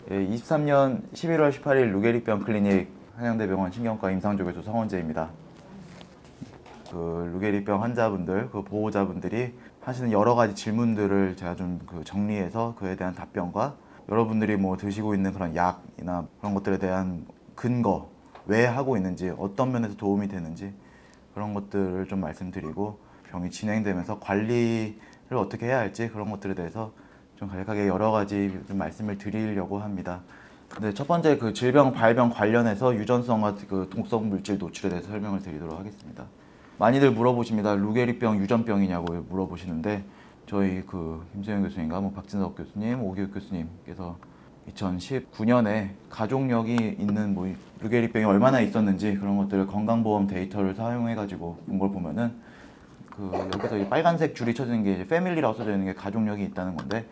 23년 11월 18일 루게리병 클리닉 한양대병원 신경과 임상조교수 성원재입니다. 그 루게리병 환자분들, 그 보호자분들이 하시는 여러 가지 질문들을 제가 좀 정리해서 그에 대한 답변과 여러분들이 뭐 드시고 있는 그런 약이나 그런 것들에 대한 근거, 왜 하고 있는지, 어떤 면에서 도움이 되는지 그런 것들을 좀 말씀드리고 병이 진행되면서 관리를 어떻게 해야 할지 그런 것들에 대해서 좀 간략하게 여러 가지 좀 말씀을 드리려고 합니다. 근데 첫 번째 그 질병 발병 관련해서 유전성과 그 독성 물질 노출에 대해서 설명을 드리도록 하겠습니다. 많이들 물어보십니다. 루게리병 유전병이냐고 물어보시는데 저희 그 김세영 교수님과 뭐 박진석 교수님, 오기욱 교수님께서 2019년에 가족력이 있는 뭐 루게리병이 얼마나 있었는지 그런 것들을 건강보험 데이터를 사용해가지고 본 걸 보면은 그 여기서 이 빨간색 줄이 쳐지는 게 이제 패밀리라고 써져 있는 게 가족력이 있다는 건데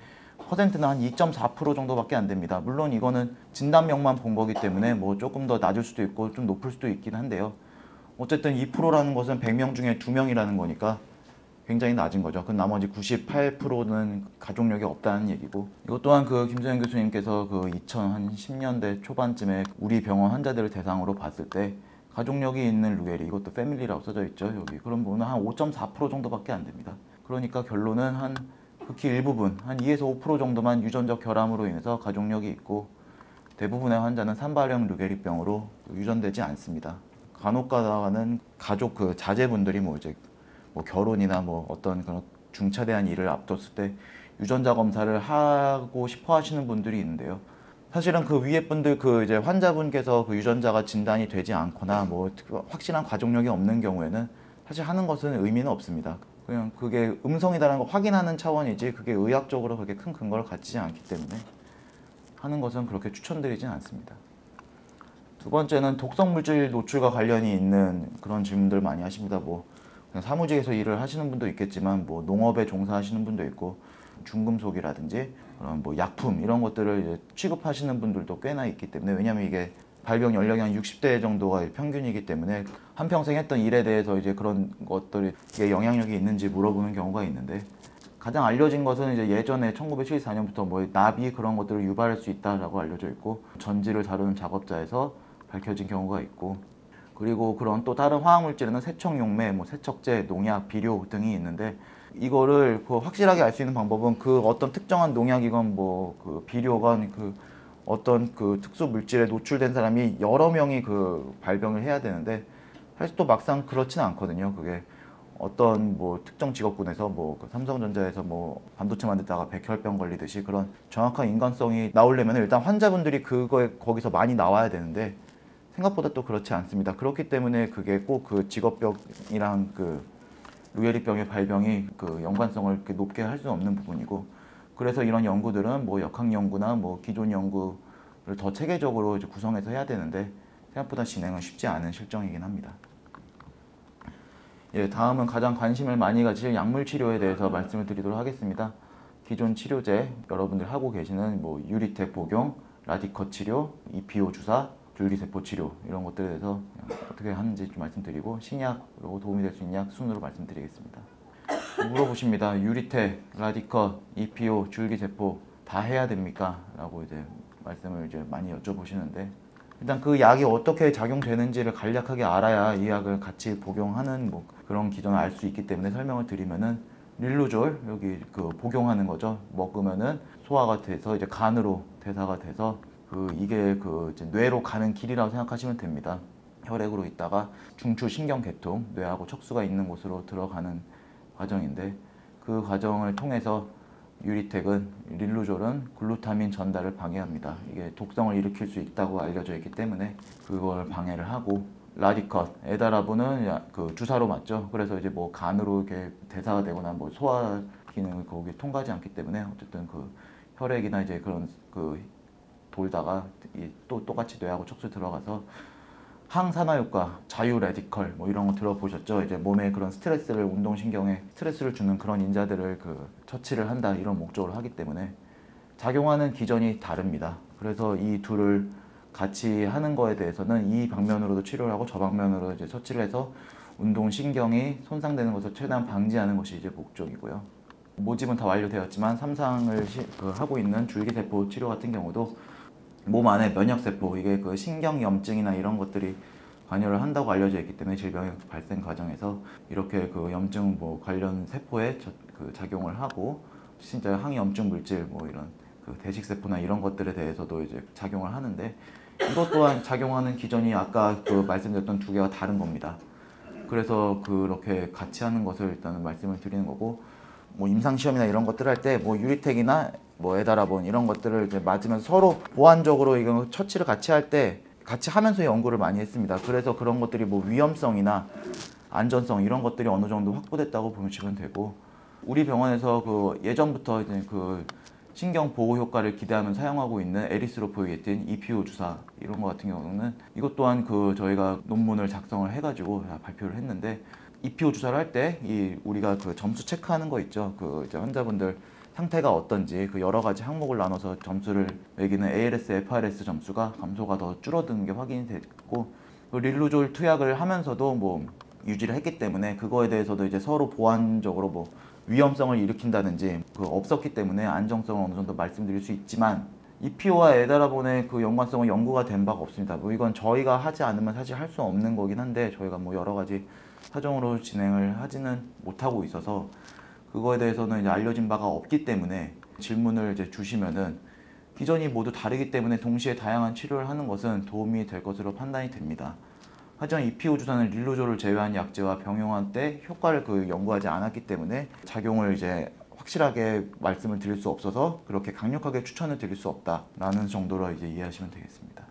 퍼센트는 한 2.4% 정도밖에 안 됩니다. 물론 이거는 진단명만 본 거기 때문에 뭐 조금 더 낮을 수도 있고 좀 높을 수도 있긴 한데요. 어쨌든 2%라는 것은 100명 중에 2명이라는 거니까 굉장히 낮은 거죠. 그 나머지 98%는 가족력이 없다는 얘기고, 이것 또한 그 김소영 교수님께서 그 2010년대 초반쯤에 우리 병원 환자들을 대상으로 봤을 때 가족력이 있는 루게리, 이것도 패밀리라고 써져 있죠 여기. 그럼 보면 한 5.4% 정도밖에 안 됩니다. 그러니까 결론은 한 극히 일부분, 한 2에서 5% 정도만 유전적 결함으로 인해서 가족력이 있고, 대부분의 환자는 산발형 루게리병으로 유전되지 않습니다. 간혹 가다가는 가족 그 자제분들이 뭐 이제 뭐 결혼이나 뭐 어떤 그런 중차대한 일을 앞뒀을 때 유전자 검사를 하고 싶어 하시는 분들이 있는데요. 사실은 그 위에 분들 그 이제 환자분께서 그 유전자가 진단이 되지 않거나 뭐 확실한 가족력이 없는 경우에는 사실 하는 것은 의미는 없습니다. 그냥 그게 음성이다라는 걸 확인하는 차원이지 그게 의학적으로 그렇게 큰 근거를 갖지 않기 때문에 하는 것은 그렇게 추천드리진 않습니다. 두 번째는 독성 물질 노출과 관련이 있는 그런 질문들 많이 하십니다. 뭐 그냥 사무직에서 일을 하시는 분도 있겠지만 뭐 농업에 종사하시는 분도 있고 중금속이라든지 그런 뭐 약품 이런 것들을 이제 취급하시는 분들도 꽤나 있기 때문에, 왜냐하면 이게 발병 연령이 한 60대 정도가 평균이기 때문에 한평생 했던 일에 대해서 이제 그런 것들이 영향력이 있는지 물어보는 경우가 있는데, 가장 알려진 것은 이제 예전에 1974년부터 뭐 나비 그런 것들을 유발할 수 있다라고 알려져 있고, 전지를 다루는 작업자에서 밝혀진 경우가 있고, 그리고 그런 또 다른 화학물질에는 세척용매, 뭐 세척제, 농약, 비료 등이 있는데, 이거를 그 확실하게 알 수 있는 방법은 그 어떤 특정한 농약이건 뭐 그 비료건 그 어떤 그 특수 물질에 노출된 사람이 여러 명이 그 발병을 해야 되는데, 사실 또 막상 그렇지는 않거든요. 그게 어떤 뭐 특정 직업군에서 뭐그 삼성전자에서 뭐 반도체 만들다가 백혈병 걸리듯이 그런 정확한 인간성이 나오려면 일단 환자분들이 그거에 거기서 많이 나와야 되는데, 생각보다 또 그렇지 않습니다. 그렇기 때문에 그게 꼭 그 직업병이랑 그 루게리병의 발병이 그 연관성을 이렇게 높게 할 수는 없는 부분이고, 그래서 이런 연구들은 뭐 역학 연구나 뭐 기존 연구를 더 체계적으로 이제 구성해서 해야 되는데 생각보다 진행은 쉽지 않은 실정이긴 합니다. 예, 다음은 가장 관심을 많이 가질 약물 치료에 대해서 말씀을 드리도록 하겠습니다. 기존 치료제 여러분들 하고 계시는 뭐 유리텍 복용, 라디컷 치료, EPO 주사, 줄기세포 치료 이런 것들에 대해서 어떻게 하는지 좀 말씀드리고, 신약 그리고 도움이 될 수 있는 약 순으로 말씀드리겠습니다. 물어보십니다. 유리텍, 라디컷, EPO, 줄기세포 다 해야 됩니까? 라고 이제 말씀을 이제 많이 여쭤보시는데, 일단 그 약이 어떻게 작용되는지를 간략하게 알아야 이 약을 같이 복용하는 뭐 그런 기전을 알 수 있기 때문에 설명을 드리면은, 릴루졸 여기 그 복용하는 거죠. 먹으면은 소화가 돼서 이제 간으로 대사가 돼서 그 이게 그 이제 뇌로 가는 길이라고 생각하시면 됩니다. 혈액으로 있다가 중추 신경계통, 뇌하고 척수가 있는 곳으로 들어가는 과정인데, 그 과정을 통해서 유리텍은, 릴루졸은 글루타민 전달을 방해합니다. 이게 독성을 일으킬 수 있다고 알려져 있기 때문에 그걸 방해를 하고, 라디컷, 에다라브는 그 주사로 맞죠. 그래서 이제 뭐 간으로 이렇게 대사가 되거나 뭐 소화 기능을 거기 통과하지 않기 때문에 어쨌든 그 혈액이나 이제 그런 그 돌다가 또 똑같이 뇌하고 척수 들어가서 항산화 효과, 자유 레디컬 뭐 이런 거 들어보셨죠? 이제 몸에 그런 스트레스를, 운동신경에 스트레스를 주는 그런 인자들을 그 처치를 한다 이런 목적으로 하기 때문에 작용하는 기전이 다릅니다. 그래서 이 둘을 같이 하는 거에 대해서는 이 방면으로도 치료를 하고 저 방면으로 이제 처치를 해서 운동신경이 손상되는 것을 최대한 방지하는 것이 이제 목적이고요. 모집은 다 완료되었지만 삼상을 하고 있는 줄기세포 치료 같은 경우도 몸 안에 면역세포, 이게 그 신경염증이나 이런 것들이 관여를 한다고 알려져 있기 때문에 질병의 발생 과정에서 이렇게 그 염증 뭐 관련 세포에 그 작용을 하고 진짜 항염증 물질 뭐 이런 그 대식세포나 이런 것들에 대해서도 이제 작용을 하는데, 이것 또한 작용하는 기전이 아까 그 말씀드렸던 두 개가 다른 겁니다. 그래서 그렇게 같이 하는 것을 일단은 말씀을 드리는 거고, 뭐 임상시험이나 이런 것들 할 때 뭐 유리택이나 뭐 에다라본 이런 것들을 이제 맞으면서 서로 보완적으로 이거 처치를 같이 할 때 같이 하면서 연구를 많이 했습니다. 그래서 그런 것들이 뭐 위험성이나 안전성 이런 것들이 어느 정도 확보됐다고 보시면 되고, 우리 병원에서 그 예전부터 이제 그 신경 보호 효과를 기대하면 사용하고 있는 에리스로포이에틴, EPO 주사 이런 거 같은 경우는 이것 또한 그 저희가 논문을 작성을 해가지고 발표를 했는데, EPO 주사를 할 때 이 우리가 그 점수 체크하는 거 있죠. 그 이제 환자분들 상태가 어떤지 그 여러 가지 항목을 나눠서 점수를 매기는 ALS, FRS 점수가 감소가 더 줄어드는 게 확인이 됐고, 그 릴루졸 투약을 하면서도 뭐 유지를 했기 때문에 그거에 대해서도 이제 서로 보완적으로 뭐 위험성을 일으킨다든지 그 없었기 때문에 안정성을 어느 정도 말씀드릴 수 있지만, EPO와 에다라본의 그 연관성은 연구가 된 바가 없습니다. 뭐 이건 저희가 하지 않으면 사실 할 수 없는 거긴 한데, 저희가 뭐 여러 가지 사정으로 진행을 하지는 못하고 있어서 그거에 대해서는 이제 알려진 바가 없기 때문에 질문을 이제 주시면은 기전이 모두 다르기 때문에 동시에 다양한 치료를 하는 것은 도움이 될 것으로 판단이 됩니다. 하지만 EPO 주사는 릴루졸을 제외한 약제와 병용할 때 효과를 그 연구하지 않았기 때문에 작용을 이제 확실하게 말씀을 드릴 수 없어서 그렇게 강력하게 추천을 드릴 수 없다라는 정도로 이제 이해하시면 되겠습니다.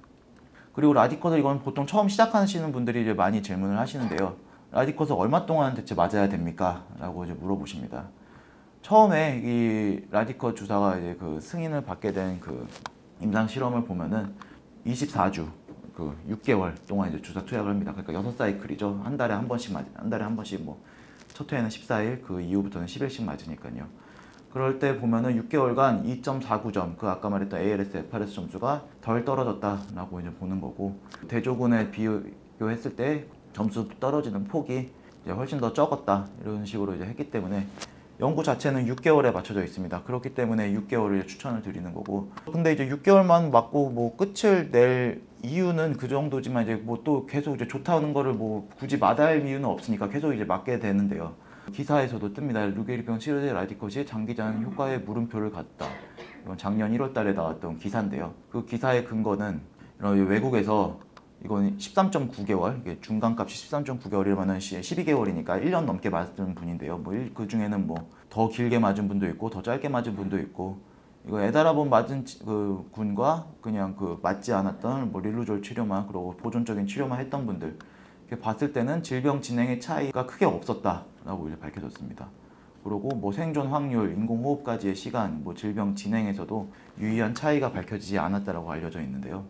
그리고 라디컷을 이건 보통 처음 시작하시는 분들이 이제 많이 질문을 하시는데요. 라디컷을 얼마 동안 대체 맞아야 됩니까? 라고 이제 물어보십니다. 처음에 이 라디컷 주사가 이제 그 승인을 받게 된 그 임상 실험을 보면은 24주 그 6개월 동안 이제 주사 투약을 합니다. 그러니까 6사이클이죠. 한 달에 한 번씩 한 달에 한 번씩 뭐 첫 회에는 14일, 그 이후부터는 10일씩 맞으니까요. 그럴 때 보면은 6개월간 2.49점, 그 아까 말했던 ALS, FRS 점수가 덜 떨어졌다라고 이제 보는 거고, 대조군에 비교했을 때 점수 떨어지는 폭이 이제 훨씬 더 적었다 이런 식으로 이제 했기 때문에 연구 자체는 6개월에 맞춰져 있습니다. 그렇기 때문에 6개월을 추천을 드리는 거고, 근데 이제 6개월만 맞고 뭐 끝을 낼 이유는 그 정도지만 이제 뭐 또 계속 이제 좋다는 거를 뭐 굳이 마다할 이유는 없으니까 계속 이제 맞게 되는데요. 기사에서도 뜹니다. 루게리병 치료제 라디컷이 장기전 효과에 물음표를 갖다. 이건 작년 1월 달에 나왔던 기사인데요. 그 기사의 근거는 이런 외국에서 이건 13.9개월, 이게 중간값이 13.9개월이면은 12개월이니까 1년 넘게 맞은 분인데요. 뭐 그 중에는 뭐 더 길게 맞은 분도 있고 더 짧게 맞은 분도 있고, 이거 에다라본 맞은 그 군과 그냥 그 맞지 않았던 뭐 릴루졸 치료만 그리고 보존적인 치료만 했던 분들 이렇게 봤을 때는 질병 진행의 차이가 크게 없었다라고 이제 밝혀졌습니다. 그리고 뭐 생존 확률, 인공호흡까지의 시간, 뭐 질병 진행에서도 유의한 차이가 밝혀지지 않았다라고 알려져 있는데요.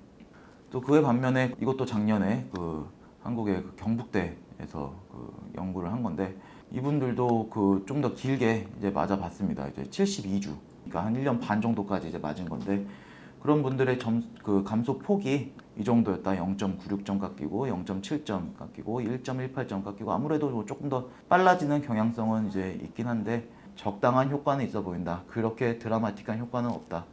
또 그에 반면에 이것도 작년에 그 한국의 그 경북대에서 그 연구를 한 건데, 이분들도 그 좀 더 길게 이제 맞아봤습니다. 이제 72주, 그러니까 한 1년 반 정도까지 이제 맞은 건데, 그런 분들의 그 감소 폭이 이 정도였다. 0.96점 깎이고 0.7점 깎이고 1.18점 깎이고, 아무래도 뭐 조금 더 빨라지는 경향성은 이제 있긴 한데 적당한 효과는 있어 보인다. 그렇게 드라마틱한 효과는 없다.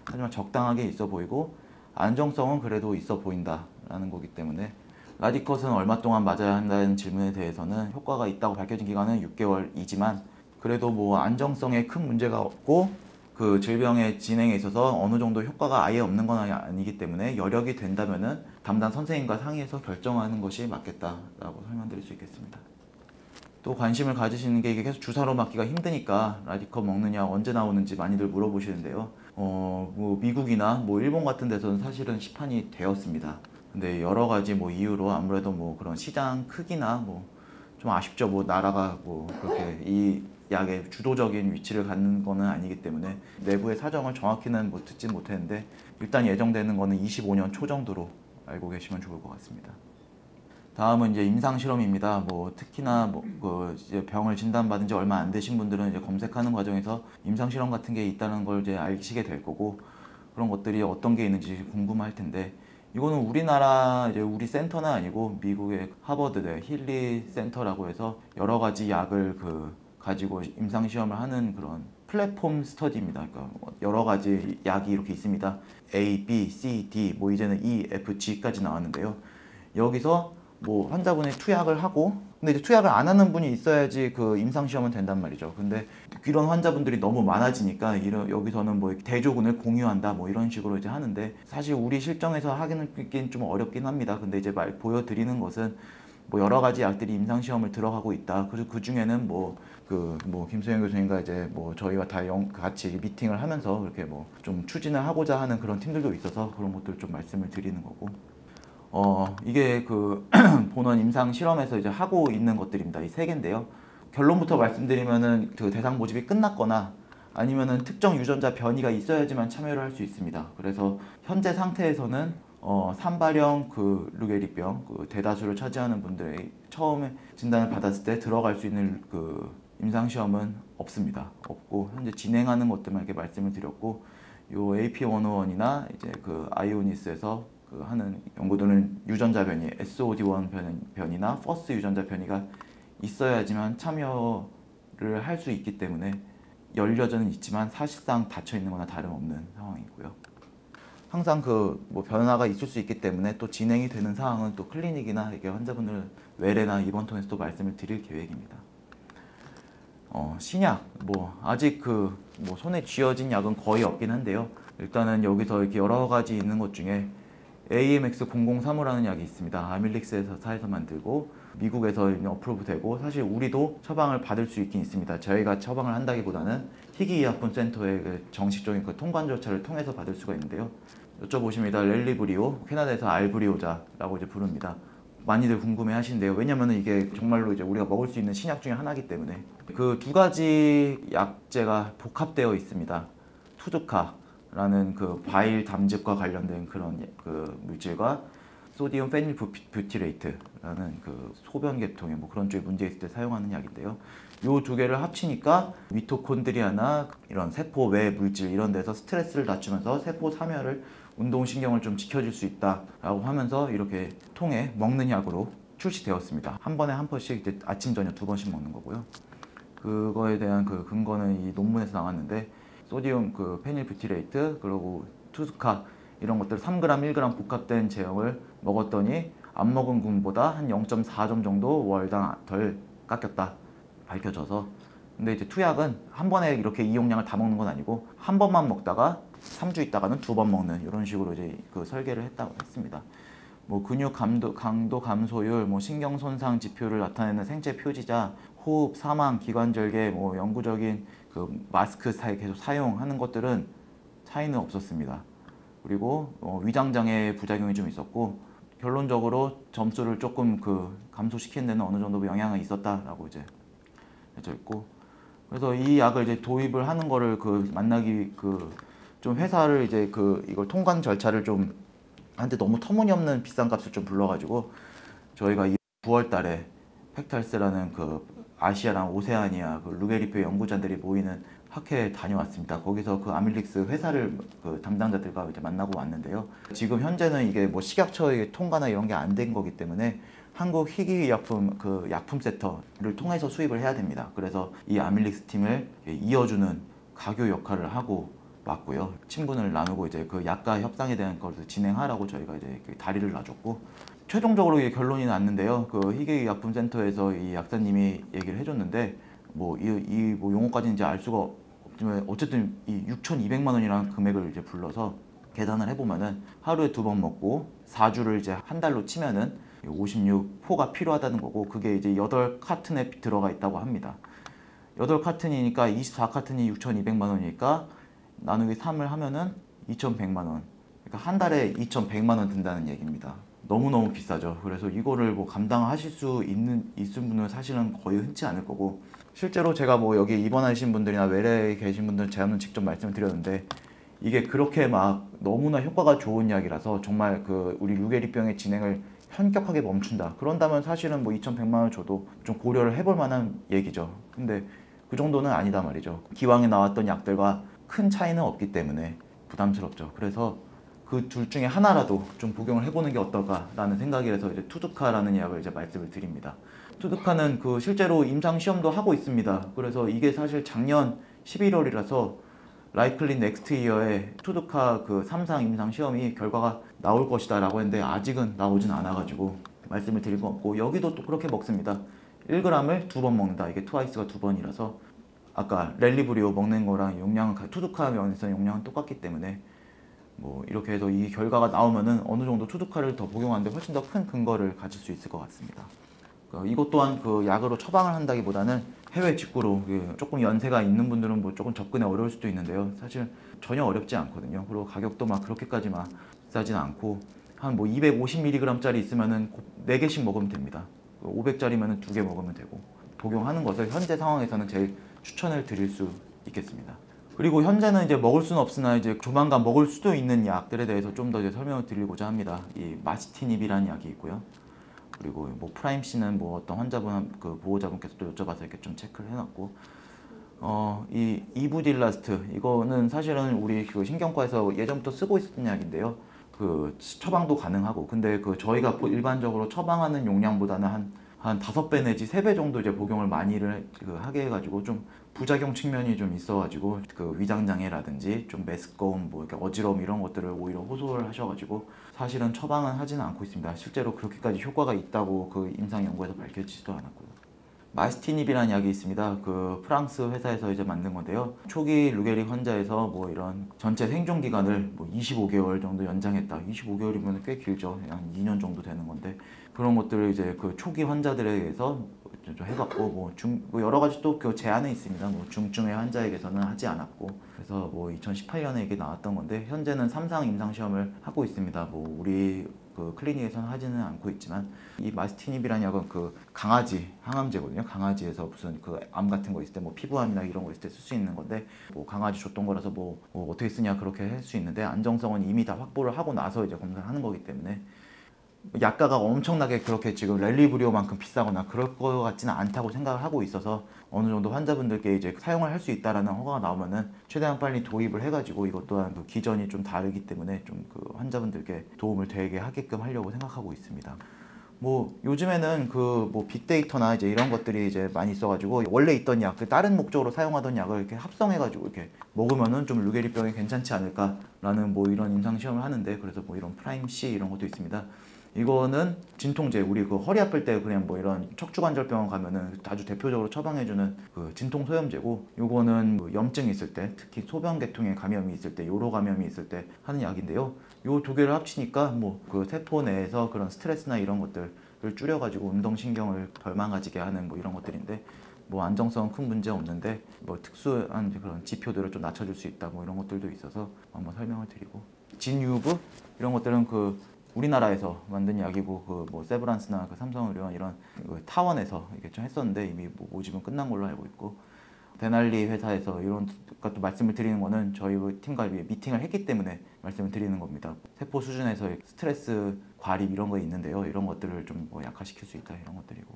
하지만 적당하게 있어 보이고 안정성은 그래도 있어 보인다라는 거기 때문에, 라디컷은 얼마 동안 맞아야 한다는 질문에 대해서는 효과가 있다고 밝혀진 기간은 6개월이지만 그래도 뭐 안정성에 큰 문제가 없고 그 질병의 진행에 있어서 어느 정도 효과가 아예 없는 건 아니기 때문에 여력이 된다면은 담당 선생님과 상의해서 결정하는 것이 맞겠다라고 설명드릴 수 있겠습니다. 또 관심을 가지시는 게 이게 계속 주사로 맞기가 힘드니까 라디컷 먹느냐, 언제 나오는지 많이들 물어보시는데요. 뭐 미국이나 뭐 일본 같은 데서는 사실은 시판이 되었습니다. 근데 여러 가지 뭐 이유로 아무래도 뭐 그런 시장 크기나 뭐 좀 아쉽죠. 뭐 나라가 뭐 그렇게 이 약의 주도적인 위치를 갖는 거는 아니기 때문에 내부의 사정을 정확히는 뭐 듣지 못했는데, 일단 예정되는 거는 25년 초 정도로 알고 계시면 좋을 것 같습니다. 다음은 이제 임상 실험입니다. 뭐 특히나 뭐 그 이제 병을 진단받은 지 얼마 안 되신 분들은 이제 검색하는 과정에서 임상 실험 같은 게 있다는 걸 이제 아시게 될 거고, 그런 것들이 어떤 게 있는지 궁금할 텐데, 이거는 우리나라 이제 우리 센터는 아니고 미국의 하버드대 힐리 센터라고 해서 여러 가지 약을 그 가지고 임상 시험을 하는 그런 플랫폼 스터디입니다. 그러니까 여러 가지 약이 이렇게 있습니다. A, B, C, D, 뭐 이제는 E, F, G까지 나왔는데요. 여기서 뭐 환자분이 투약을 하고, 근데 이제 투약을 안 하는 분이 있어야지 그 임상시험은 된단 말이죠. 근데 이런 환자분들이 너무 많아지니까 여기서는 뭐 대조군을 공유한다 뭐 이런 식으로 이제 하는데, 사실 우리 실정에서 하기는 좀 어렵긴 합니다. 근데 이제 보여드리는 것은 뭐 여러 가지 약들이 임상시험을 들어가고 있다. 그리고 그 중에는 뭐 김소영 교수님과 이제 뭐 저희가 다 같이 미팅을 하면서 이렇게 뭐 좀 추진을 하고자 하는 그런 팀들도 있어서 그런 것들 좀 말씀을 드리는 거고, 이게 그 본원 임상 실험에서 이제 하고 있는 것들입니다. 이 세 개인데요. 결론부터 말씀드리면은 그 대상 모집이 끝났거나 아니면은 특정 유전자 변이가 있어야지만 참여를 할 수 있습니다. 그래서 현재 상태에서는 산발형 그 루게리병 그 대다수를 차지하는 분들이 처음에 진단을 받았을 때 들어갈 수 있는 그 임상 시험은 없습니다. 없고 현재 진행하는 것들만 이렇게 말씀을 드렸고, 요 AP101이나 이제 그 아이오니스에서 그 하는 연구들은 유전자 변이, SOD1 변이나 퍼스트 유전자 변이가 있어야지만 참여를 할 수 있기 때문에 열려져는 있지만 사실상 닫혀 있는 거나 다름없는 상황이고요. 항상 그 뭐 변화가 있을 수 있기 때문에 또 진행이 되는 상황은 또 클리닉이나 이게 환자분들 외래나 입원 통해서 또 말씀을 드릴 계획입니다. 신약 뭐 아직 그 뭐 손에 쥐어진 약은 거의 없긴 한데요. 일단은 여기서 이렇게 여러 가지 있는 것 중에 AMX003호라는 약이 있습니다. 아밀릭스에서 만들고 미국에서 어프로브 되고, 사실 우리도 처방을 받을 수 있긴 있습니다. 저희가 처방을 한다기보다는 희귀의약품 센터의 그 정식적인 그 통관 절차를 통해서 받을 수가 있는데요. 여쭤보십니다. 렐리브리오, 캐나다에서 알브리오자라고 이제 부릅니다. 많이들 궁금해 하시는데요. 왜냐면은 이게 정말로 이제 우리가 먹을 수 있는 신약 중에 하나이기 때문에. 그 두 가지 약제가 복합되어 있습니다. 투드카라는 그 과일 담즙과 관련된 그런 그 물질과 소디움 페닐뷰티레이트라는 그 소변 계통에 뭐 그런 쪽에 문제 있을 때 사용하는 약인데요. 요 두 개를 합치니까 미토콘드리아나 이런 세포 외 물질 이런 데서 스트레스를 낮추면서 세포 사멸을, 운동신경을 좀 지켜줄 수 있다라고 하면서 이렇게 통에 먹는 약으로 출시되었습니다. 한 번에 한 번씩 이제 아침 저녁 2번씩 먹는 거고요. 그거에 대한 그 근거는 이 논문에서 나왔는데, 소디움 그 페닐뷰티레이트 그리고 투스카 이런 것들 3g, 1g 복합된 제형을 먹었더니 안 먹은 분보다 한 0.4점 정도 월당 덜 깎였다 밝혀져서. 근데 이제 투약은 한 번에 이렇게 이용량을 다 먹는 건 아니고 한 번만 먹다가 3주 있다가는 2번 먹는 이런 식으로 이제 그 설계를 했다고 했습니다. 뭐 근육 강도 감소율, 뭐 신경 손상 지표를 나타내는 생체 표지자, 호흡, 사망, 기관절개, 뭐 영구적인 그 마스크 계속 사용하는 것들은 차이는 없었습니다. 그리고 위장장애 부작용이 좀 있었고, 결론적으로 점수를 조금 그 감소시키는 데는 어느 정도 영향이 있었다라고 이제 해져 있고, 그래서 이 약을 이제 도입을 하는 거를 그 만나기 그 좀 회사를 이제 그 이걸 통관 절차를 좀 한데 너무 터무니없는 비싼 값을 좀 불러가지고 저희가 9월 달에 팩탈스라는 그 아시아랑 오세아니아 그 루게리표 연구자들이 모이는 학회에 다녀왔습니다. 거기서 그 아밀릭스 회사를 그 담당자들과 이제 만나고 왔는데요. 지금 현재는 이게 뭐 식약처의 통과나 이런 게 안 된 거기 때문에 한국 희귀의약품 그 약품센터를 통해서 수입을 해야 됩니다. 그래서 이 아밀릭스 팀을 이어주는 가교 역할을 하고 왔고요. 친분을 나누고 이제 그 약과 협상에 대한 것을 진행하라고 저희가 이제 다리를 놔줬고, 최종적으로 이게 결론이 났는데요. 그 희귀의약품센터에서 이 약사님이 얘기를 해줬는데, 뭐 뭐 용어까지는 이제 알 수가 없지만 어쨌든 이 6,200만 원이라는 금액을 이제 불러서 계산을 해보면은 하루에 2번 먹고 4주를 이제 한 달로 치면은 56포가 필요하다는 거고, 그게 이제 8카튼에 들어가 있다고 합니다. 8카튼이니까 24카튼이 6,200만 원이니까 나누기 3을 하면은 2,100만 원. 그러니까 한 달에 2,100만 원 든다는 얘기입니다. 너무너무 비싸죠. 그래서 이거를 뭐 감당하실 수 있을 분은 사실은 거의 흔치 않을 거고, 실제로 제가 뭐 여기 입원하신 분들이나 외래에 계신 분들은 제가 직접 말씀을 드렸는데, 이게 그렇게 막 너무나 효과가 좋은 약이라서 정말 그 우리 루게리병의 진행을 현격하게 멈춘다 그런다면 사실은 뭐 2,100만 원 줘도 좀 고려를 해볼 만한 얘기죠. 근데 그 정도는 아니다 말이죠. 기왕에 나왔던 약들과 큰 차이는 없기 때문에 부담스럽죠. 그래서 그 둘 중에 하나라도 좀 복용을 해보는 게 어떨까라는 생각이라서 이제 투두카라는 약을 이제 말씀을 드립니다. 투드카는 그 실제로 임상 시험도 하고 있습니다. 그래서 이게 사실 작년 11월이라서 라이클린 넥스트 이어에 투드카 그 3상 임상 시험이 결과가 나올 것이다 라고 했는데 아직은 나오진 않아가지고 말씀을 드릴 거 없고, 여기도 또 그렇게 먹습니다. 1g을 2번 먹는다. 이게 트와이스가 2번이라서 아까 렐리브리오 먹는 거랑 용량은 투드카 면에서 용량은 똑같기 때문에 뭐 이렇게 해서 이 결과가 나오면은 어느 정도 투드카를 더 복용하는데 훨씬 더 큰 근거를 가질 수 있을 것 같습니다. 이것 또한 그 약으로 처방을 한다기보다는 해외 직구로 조금 연세가 있는 분들은 뭐 조금 접근에 어려울 수도 있는데요. 사실 전혀 어렵지 않거든요. 그리고 가격도 막 그렇게까지 막 비싸진 않고 한 뭐 250mg짜리 있으면은 4개씩 먹으면 됩니다. 500짜리면은 2개 먹으면 되고 복용하는 것을 현재 상황에서는 제일 추천을 드릴 수 있겠습니다. 그리고 현재는 이제 먹을 수는 없으나 이제 조만간 먹을 수도 있는 약들에 대해서 좀 더 설명을 드리고자 합니다. 이 마시티닙이라는 약이 있고요. 그리고 뭐 프라임C는 뭐 어떤 환자분 그 보호자분께서 또 여쭤봐서 이렇게 좀 체크를 해놨고, 이 이부딜라스트 이거는 사실은 우리 그 신경과에서 예전부터 쓰고 있었던 약인데요. 그 처방도 가능하고, 근데 그 저희가 일반적으로 처방하는 용량보다는 한 5배 내지 3배 정도 이제 복용을 많이를 하게 해가지고 좀 부작용 측면이 좀 있어가지고 그 위장장애라든지 좀 메스꺼움, 뭐 이렇게 어지러움 이런 것들을 오히려 호소를 하셔가지고 사실은 처방은 하지는 않고 있습니다. 실제로 그렇게까지 효과가 있다고 그 임상 연구에서 밝혀지지도 않았고요. 마시티닙이라는 약이 있습니다. 그 프랑스 회사에서 이제 만든 건데요. 초기 루게릭 환자에서 뭐 이런 전체 생존 기간을 뭐 25개월 정도 연장했다. 25개월이면 꽤 길죠. 한 2년 정도 되는 건데 그런 것들을 이제 그 초기 환자들에 의해서 좀 해봤고 뭐 여러 가지 또 그 제한은 있습니다. 뭐 중증의 환자에게서는 하지 않았고, 그래서 뭐 2018년에 이게 나왔던 건데 현재는 3상 임상 시험을 하고 있습니다. 뭐 우리 그 클리닉에서는 하지는 않고 있지만 이 마시티닙이라는 약은 그 강아지 항암제거든요. 강아지에서 무슨 그 암 같은 거 있을 때 뭐 피부암이나 이런 거 있을 때 쓸 수 있는 건데 뭐 강아지 줬던 거라서 뭐 어떻게 쓰냐 그렇게 할 수 있는데 안정성은 이미 다 확보를 하고 나서 이제 검사를 하는 거기 때문에 약가가 엄청나게 그렇게 지금 렐리브리오만큼 비싸거나 그럴 것 같지는 않다고 생각을 하고 있어서 어느 정도 환자분들께 이제 사용을 할 수 있다라는 허가가 나오면은 최대한 빨리 도입을 해가지고 이것 또한 그 기전이 좀 다르기 때문에 좀 그 환자분들께 도움을 되게 하게끔 하려고 생각하고 있습니다. 뭐 요즘에는 그 뭐 빅데이터나 이제 이런 것들이 이제 많이 있어가지고 원래 있던 약, 그 다른 목적으로 사용하던 약을 이렇게 합성해가지고 이렇게 먹으면은 좀 루게리병이 괜찮지 않을까라는 뭐 이런 임상 시험을 하는데, 그래서 뭐 이런 프라임C 이런 것도 있습니다. 이거는 진통제, 우리 그 허리 아플 때 그냥 뭐 이런 척추관절병원 가면은 아주 대표적으로 처방해주는 그 진통 소염제고, 요거는 뭐 염증이 있을 때, 특히 소변계통에 감염이 있을 때, 요로 감염이 있을 때 하는 약인데요. 요 두 개를 합치니까 뭐 그 세포 내에서 그런 스트레스나 이런 것들을 줄여가지고 운동신경을 덜 망가지게 하는 뭐 이런 것들인데, 뭐 안정성은 큰 문제 없는데 뭐 특수한 그런 지표들을 좀 낮춰줄 수 있다 뭐 이런 것들도 있어서 한번 설명을 드리고, 진유브 이런 것들은 그 우리나라에서 만든 약이고 그 뭐 세브란스나 그 삼성의료원 이런 그 타원에서 이게 좀 했었는데 이미 뭐 모집은 끝난 걸로 알고 있고, 데날리 회사에서 이런 것도 말씀을 드리는 거는 저희 팀과 미팅을 했기 때문에 말씀을 드리는 겁니다. 세포 수준에서 스트레스 과립 이런 거 있는데요. 이런 것들을 좀 뭐 약화시킬 수 있다 이런 것들이고,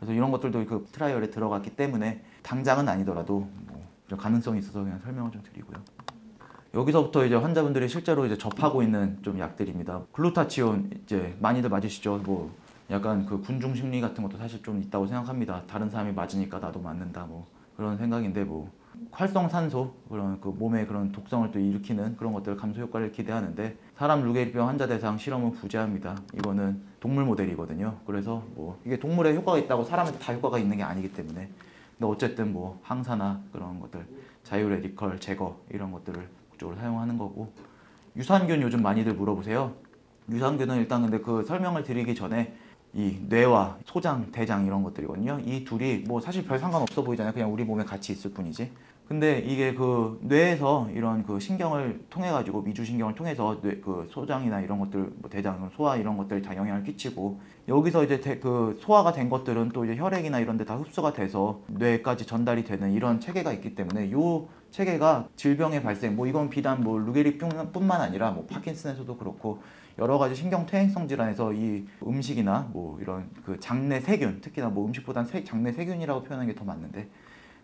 그래서 이런 것들도 그 트라이얼에 들어갔기 때문에 당장은 아니더라도 뭐좀 가능성이 있어서 그냥 설명을 좀 드리고요. 여기서부터 이제 환자분들이 실제로 이제 접하고 있는 좀 약들입니다. 글루타치온 이제 많이들 맞으시죠. 뭐 약간 그 군중 심리 같은 것도 사실 좀 있다고 생각합니다. 다른 사람이 맞으니까 나도 맞는다 뭐 그런 생각인데, 뭐 활성산소 그런 그 몸의 그런 독성을 또 일으키는 그런 것들 감소 효과를 기대하는데 사람 루게리병 환자 대상 실험은 부재합니다. 이거는 동물 모델이거든요. 그래서 뭐 이게 동물에 효과가 있다고 사람한테 다 효과가 있는 게 아니기 때문에, 근데 어쨌든 뭐 항산화 그런 것들, 자유 레디컬 제거 이런 것들을 쪽으로 사용하는 거고, 유산균 요즘 많이들 물어보세요. 유산균은 일단 근데 그 설명을 드리기 전에 이 뇌와 소장, 대장 이런 것들이거든요. 이 둘이 뭐 사실 별 상관없어 보이잖아요. 그냥 우리 몸에 같이 있을 뿐이지. 근데 이게 그 뇌에서 이런 그 신경을 통해 가지고 미주신경을 통해서 그 소장이나 이런 것들, 뭐 대장, 소화 이런 것들이 다 영향을 끼치고, 여기서 이제 그 소화가 된 것들은 또 이제 혈액이나 이런 데 다 흡수가 돼서 뇌까지 전달이 되는 이런 체계가 있기 때문에 요 체계가 질병의 발생, 뭐 이건 비단 뭐 루게리뿐만 아니라 뭐 파킨슨에서도 그렇고 여러 가지 신경 퇴행성 질환에서 이 음식이나 뭐 이런 그 장내 세균, 특히나 뭐 음식보단 장내 세균이라고 표현하는 게 더 맞는데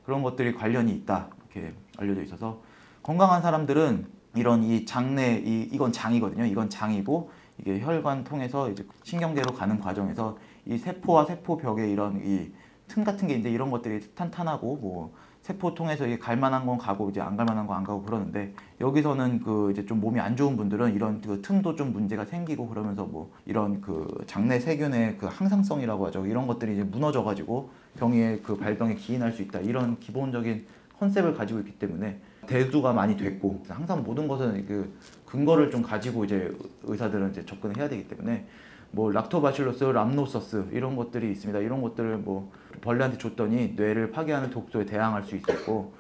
그런 것들이 관련이 있다 이렇게 알려져 있어서, 건강한 사람들은 이런 이 장내 이건 장이거든요. 이건 장이고 이게 혈관 통해서 이제 신경계로 가는 과정에서 이 세포와 세포벽에 이런 이 틈 같은 게 있는데 이런 것들이 탄탄하고 뭐 세포 통해서 이게 갈 만한 건 가고 이제 안 갈 만한 건 안 가고 그러는데 여기서는 그 이제 좀 몸이 안 좋은 분들은 이런 그 틈도 좀 문제가 생기고 그러면서 뭐 이런 그 장내 세균의 그 항상성이라고 하죠. 이런 것들이 이제 무너져 가지고 병의 그 발병에 기인할 수 있다. 이런 기본적인 컨셉을 가지고 있기 때문에 대두가 많이 됐고 항상 모든 것은 그 근거를 좀 가지고 이제 의사들은 이제 접근을 해야 되기 때문에 뭐 락토바실로스, 람노서스 이런 것들이 있습니다. 이런 것들을 뭐 벌레한테 줬더니 뇌를 파괴하는 독소에 대항할 수 있었고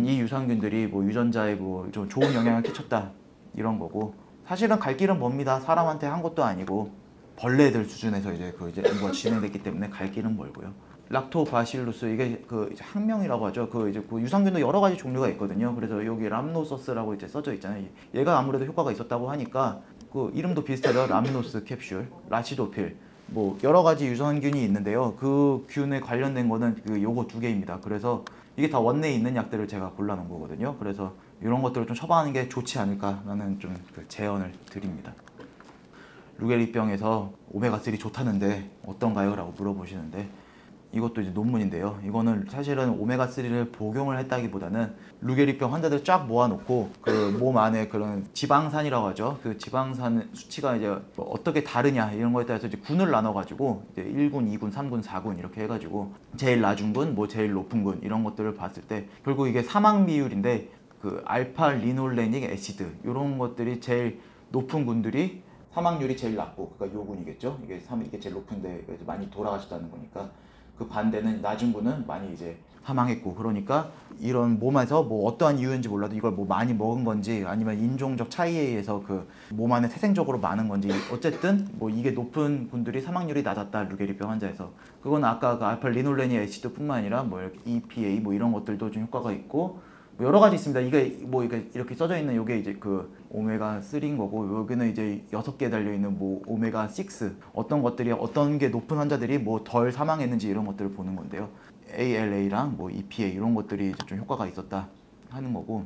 이 유산균들이 뭐 유전자에 뭐 좀 좋은 영향을 끼쳤다 이런 거고 사실은 갈 길은 멉니다. 사람한테 한 것도 아니고 벌레들 수준에서 이제 이거 진행됐기 때문에 갈 길은 멀고요. 락토바실루스 이게 그 이제 학명이라고 하죠. 그 이제 그 유산균도 여러 가지 종류가 있거든요. 그래서 여기 람노서스라고 이제 써져 있잖아요. 얘가 아무래도 효과가 있었다고 하니까 그 이름도 비슷하죠. 람노스 캡슐, 라시도필 뭐 여러 가지 유산균이 있는데요. 그 균에 관련된 거는 그 요거 두 개입니다. 그래서 이게 다 원내에 있는 약들을 제가 골라놓은 거거든요. 그래서 이런 것들을 좀 처방하는 게 좋지 않을까라는 좀 그 제언을 드립니다. 루게리병에서 오메가3 좋다는데 어떤가요? 라고 물어보시는데 이것도 이제 논문인데요. 이거는 사실은 오메가3를 복용을 했다기보다는 루게리병 환자들 쫙 모아놓고 그 몸 안에 그런 지방산이라고 하죠. 그 지방산 수치가 이제 뭐 어떻게 다르냐 이런 거에 따라서 이제 군을 나눠가지고 이제 1군, 2군, 3군, 4군 이렇게 해가지고 제일 낮은 군, 뭐 제일 높은 군 이런 것들을 봤을 때 결국 이게 사망 비율인데 그 알파 리놀레닉 애시드 이런 것들이 제일 높은 군들이 사망률이 제일 낮고 그러니까 요군이겠죠. 이게 제일 높은데 많이 돌아가셨다는 거니까 그 반대는 낮은 분은 많이 이제 사망했고 그러니까 이런 몸에서 뭐 어떠한 이유인지 몰라도 이걸 뭐 많이 먹은 건지 아니면 인종적 차이에 의해서 그 몸 안에 태생적으로 많은 건지 어쨌든 뭐 이게 높은 분들이 사망률이 낮았다 루게리병 환자에서 그건 아까 그 알파 리놀레닉 애시드뿐만 아니라 뭐 이렇게 EPA 뭐 이런 것들도 좀 효과가 있고 뭐 여러 가지 있습니다. 이게 뭐 이렇게 써져 있는 요게 이제 그 오메가 3인 거고 여기는 이제 6개 달려 있는 뭐 오메가 6 어떤 것들이 어떤 게 높은 환자들이 뭐 덜 사망했는지 이런 것들을 보는 건데요. ALA랑 뭐 EPA 이런 것들이 이제 좀 효과가 있었다 하는 거고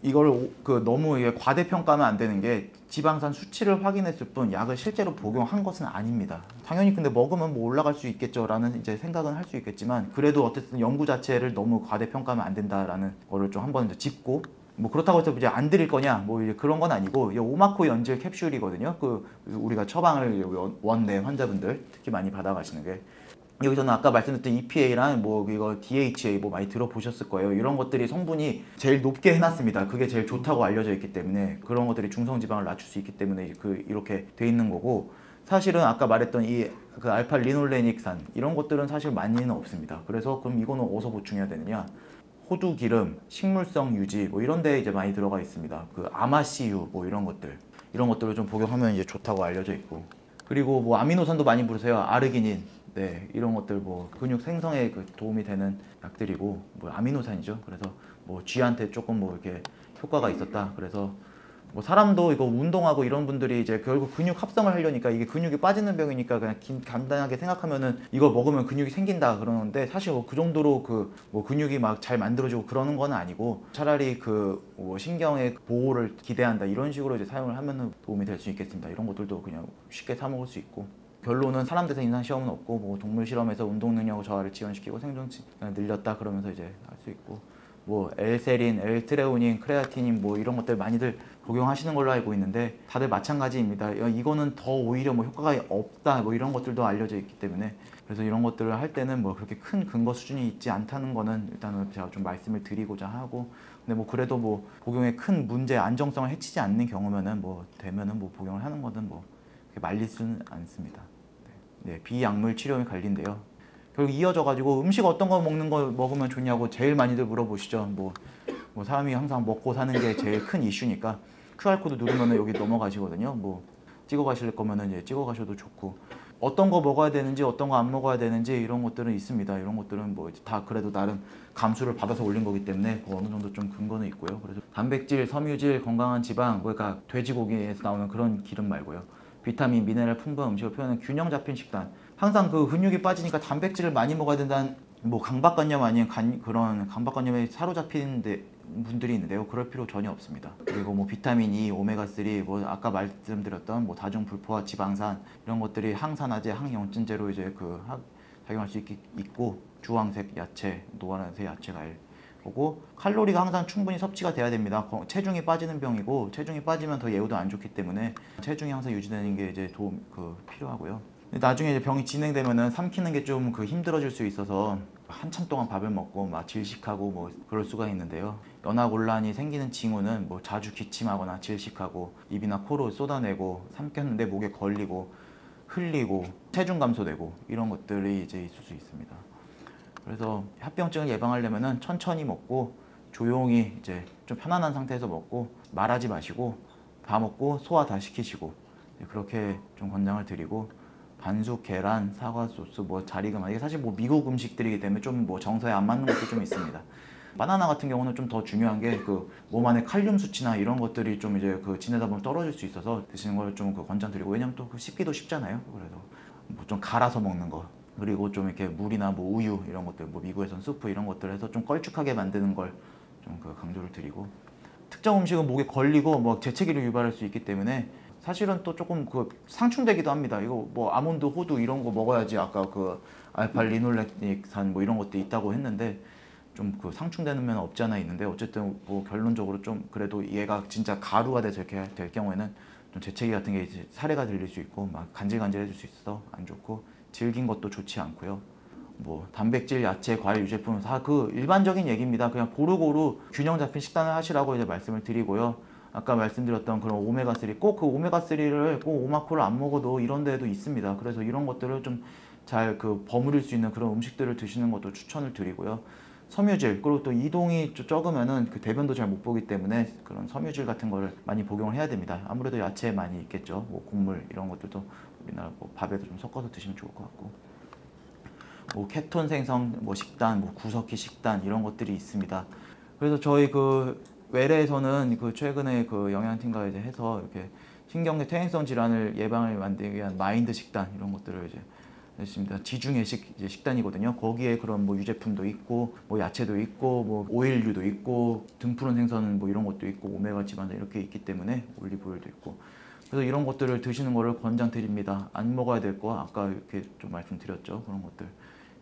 이걸 그 너무 이게 과대평가하면 안 되는 게 지방산 수치를 확인했을 뿐 약을 실제로 복용한 것은 아닙니다. 당연히 근데 먹으면 뭐 올라갈 수 있겠죠라는 이제 생각은 할 수 있겠지만 그래도 어쨌든 연구 자체를 너무 과대평가하면 안 된다라는 거를 좀 한번 짚고 뭐 그렇다고 해서 이제 안 드릴 거냐 뭐 이제 그런 건 아니고 이 오마코 연질 캡슐이거든요. 그 우리가 처방을 원내 환자분들 특히 많이 받아가시는 게 여기서는 아까 말씀드렸던 EPA랑 뭐 이거 DHA 뭐 많이 들어보셨을 거예요. 이런 것들이 성분이 제일 높게 해놨습니다. 그게 제일 좋다고 알려져 있기 때문에 그런 것들이 중성 지방을 낮출 수 있기 때문에 이렇게 돼 있는 거고 사실은 아까 말했던 이 그 알파 리놀레닉산 이런 것들은 사실 많이는 없습니다. 그래서 그럼 이거는 어디서 보충해야 되느냐? 호두 기름, 식물성 유지 뭐 이런 데 이제 많이 들어가 있습니다. 그 아마씨유 뭐 이런 것들을 좀 복용하면 이제 좋다고 알려져 있고 그리고 뭐 아미노산도 많이 부르세요. 아르기닌 네, 이런 것들 뭐 근육 생성에 그 도움이 되는 약들이고 뭐 아미노산이죠. 그래서 뭐 쥐한테 조금 뭐 이렇게 효과가 있었다. 그래서 뭐 사람도 이거 운동하고 이런 분들이 이제 결국 근육 합성을 하려니까 이게 근육이 빠지는 병이니까 그냥 간단하게 생각하면은 이거 먹으면 근육이 생긴다 그러는데 사실 뭐 그 정도로 그 뭐 근육이 막 잘 만들어지고 그러는 건 아니고 차라리 그 뭐 신경의 보호를 기대한다 이런 식으로 이제 사용을 하면은 도움이 될 수 있겠습니다. 이런 것들도 그냥 쉽게 사 먹을 수 있고. 결론은 사람 대상 임상 시험은 없고 뭐 동물 실험에서 운동 능력 저하를 지연시키고 생존 늘렸다 그러면서 이제 할 수 있고 뭐 엘세린, 엘트레오닌, 크레아티닌 뭐 이런 것들 많이들 복용하시는 걸로 알고 있는데 다들 마찬가지입니다. 이거는 더 오히려 뭐 효과가 없다 뭐 이런 것들도 알려져 있기 때문에 그래서 이런 것들을 할 때는 뭐 그렇게 큰 근거 수준이 있지 않다는 거는 일단은 제가 좀 말씀을 드리고자 하고 근데 뭐 그래도 뭐 복용에 큰 문제 안정성을 해치지 않는 경우면은 뭐 되면은 뭐 복용을 하는 거는 뭐 말릴 수는 않습니다. 네, 비약물 치료에 관리인데요. 결국 이어져 가지고 음식 어떤 거 먹으면 좋냐고 제일 많이들 물어보시죠. 뭐 사람이 항상 먹고 사는 게 제일 큰 이슈니까 QR코드 누르면 여기 넘어가시거든요. 뭐 찍어 가실 거면은 이제 찍어 가셔도 좋고 어떤 거 먹어야 되는지 어떤 거 안 먹어야 되는지 이런 것들은 있습니다. 이런 것들은 뭐 다 그래도 나름 감수를 받아서 올린 거기 때문에 어느 정도 좀 근거는 있고요. 그래서 단백질, 섬유질, 건강한 지방, 그러니까 돼지고기에서 나오는 그런 기름 말고요. 비타민, 미네랄 풍부한 음식을 표현하는 균형 잡힌 식단. 항상 그 근육이 빠지니까 단백질을 많이 먹어야 된다는 뭐 강박관념 아닌 그런 강박관념에 사로잡히는데 분들이 있는데요. 그럴 필요 전혀 없습니다. 그리고 뭐 비타민 E, 오메가3, 뭐 아까 말씀드렸던 뭐 다중 불포화 지방산 이런 것들이 항산화제, 항염증제로 이제 작용할 수 있고, 주황색 야채, 노란색 야채 과일 거고, 칼로리가 항상 충분히 섭취가 돼야 됩니다. 체중이 빠지는 병이고, 체중이 빠지면 더 예후도 안 좋기 때문에 체중이 항상 유지되는 게 이제 필요하고요. 나중에 이제 병이 진행되면은 삼키는 게 좀 힘들어질 수 있어서 한참 동안 밥을 먹고 막 질식하고 뭐 그럴 수가 있는데요. 연화곤란이 생기는 징후는 뭐 자주 기침하거나 질식하고 입이나 코로 쏟아내고, 삼켰는데 목에 걸리고 흘리고 체중 감소되고 이런 것들이 이제 있을 수 있습니다. 그래서 합병증을 예방하려면은 천천히 먹고 조용히 이제 좀 편안한 상태에서 먹고, 말하지 마시고 다 먹고 소화 다 시키시고, 그렇게 좀 권장을 드리고, 반숙 계란, 사과 소스, 뭐 자리금, 이게 사실 뭐 미국 음식들이기 때문에 좀 뭐 정서에 안 맞는 것도 좀 있습니다. 바나나 같은 경우는 좀 더 중요한 게 몸 안에 칼륨 수치나 이런 것들이 좀 이제 지내다 보면 떨어질 수 있어서 드시는 걸 좀 권장드리고, 왜냐면 또 씹기도 쉽잖아요. 그래서 뭐 좀 갈아서 먹는 거, 그리고 좀 이렇게 물이나 뭐 우유 이런 것들, 뭐 미국에선 수프 이런 것들 해서 좀 걸쭉하게 만드는 걸 좀 강조를 드리고, 특정 음식은 목에 걸리고 뭐 재채기를 유발할 수 있기 때문에 사실은 또 조금 상충되기도 합니다. 이거 뭐 아몬드, 호두 이런 거 먹어야지 아까 알파 리놀렉산 뭐 이런 것도 있다고 했는데, 좀 상충되는 면은 없지 않아 있는데, 어쨌든 뭐 결론적으로 좀 그래도 얘가 진짜 가루가 돼서 이렇게 될 경우에는 좀 재채기 같은 게 이제 사례가 들릴 수 있고 막 간질간질해질 수 있어서 안 좋고, 질긴 것도 좋지 않고요. 뭐 단백질, 야채, 과일, 유제품 다 일반적인 얘기입니다. 그냥 고루고루 균형 잡힌 식단을 하시라고 이제 말씀을 드리고요. 아까 말씀드렸던 그런 오메가3, 꼭 오메가3를 꼭 오마코를 안 먹어도 이런 데도 있습니다. 그래서 이런 것들을 좀 잘 버무릴 수 있는 그런 음식들을 드시는 것도 추천을 드리고요. 섬유질, 그리고 또 이동이 적으면은 대변도 잘 못 보기 때문에 그런 섬유질 같은 거를 많이 복용을 해야 됩니다. 아무래도 야채에 많이 있겠죠. 뭐 곡물 이런 것들도 우리나라 밥에도 좀 섞어서 드시면 좋을 것 같고, 뭐 케톤 생성 식단, 뭐 구석기 식단 이런 것들이 있습니다. 그래서 저희 외래에서는 최근에 영양팀과 이제 해서 이렇게 신경계 퇴행성 질환을 예방을 만들기 위한 마인드 식단 이런 것들을 이제 했습니다. 지중해식 식단이거든요. 거기에 그런 뭐 유제품도 있고, 뭐 야채도 있고, 뭐 오일류도 있고, 등푸른 생선 뭐 이런 것도 있고, 오메가 지방산 이렇게 있기 때문에 올리브오일도 있고, 그래서 이런 것들을 드시는 거를 권장드립니다. 안 먹어야 될 거 아까 이렇게 좀 말씀드렸죠. 그런 것들.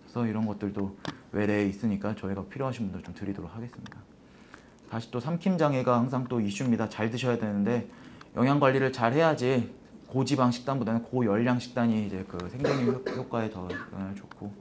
그래서 이런 것들도 외래에 있으니까 저희가 필요하신 분들 좀 드리도록 하겠습니다. 다시 또 삼킴 장애가 항상 또 이슈입니다. 잘 드셔야 되는데 영양 관리를 잘 해야지 고지방 식단보다는 고열량 식단이 이제 생존 효과에 더 영향을 좋고,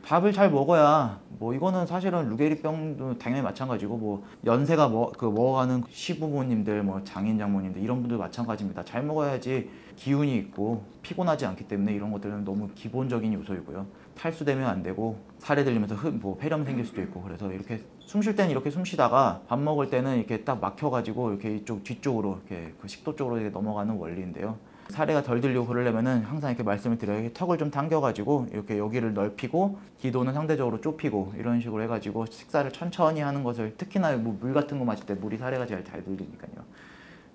밥을 잘 먹어야 뭐 이거는 사실은 루게리병도 당연히 마찬가지고, 뭐 연세가 먹어가는 시부모님들, 뭐 장인 장모님들 이런 분들 마찬가지입니다. 잘 먹어야지 기운이 있고 피곤하지 않기 때문에 이런 것들은 너무 기본적인 요소이고요. 탈수되면 안 되고 살에 들리면서 폐렴 생길 수도 있고, 그래서 이렇게 숨 쉴 때는 이렇게 숨 쉬다가 밥 먹을 때는 이렇게 딱 막혀가지고 이렇게 이쪽 뒤쪽으로 이렇게 식도 쪽으로 이렇게 넘어가는 원리인데요. 사례가 덜 들리고 그러려면은 항상 이렇게 말씀을 드려요. 턱을 좀 당겨가지고 이렇게 여기를 넓히고 기도는 상대적으로 좁히고 이런 식으로 해가지고 식사를 천천히 하는 것을, 특히나 물 같은 거 마실 때 물이 사례가 제일 잘 들리니까요.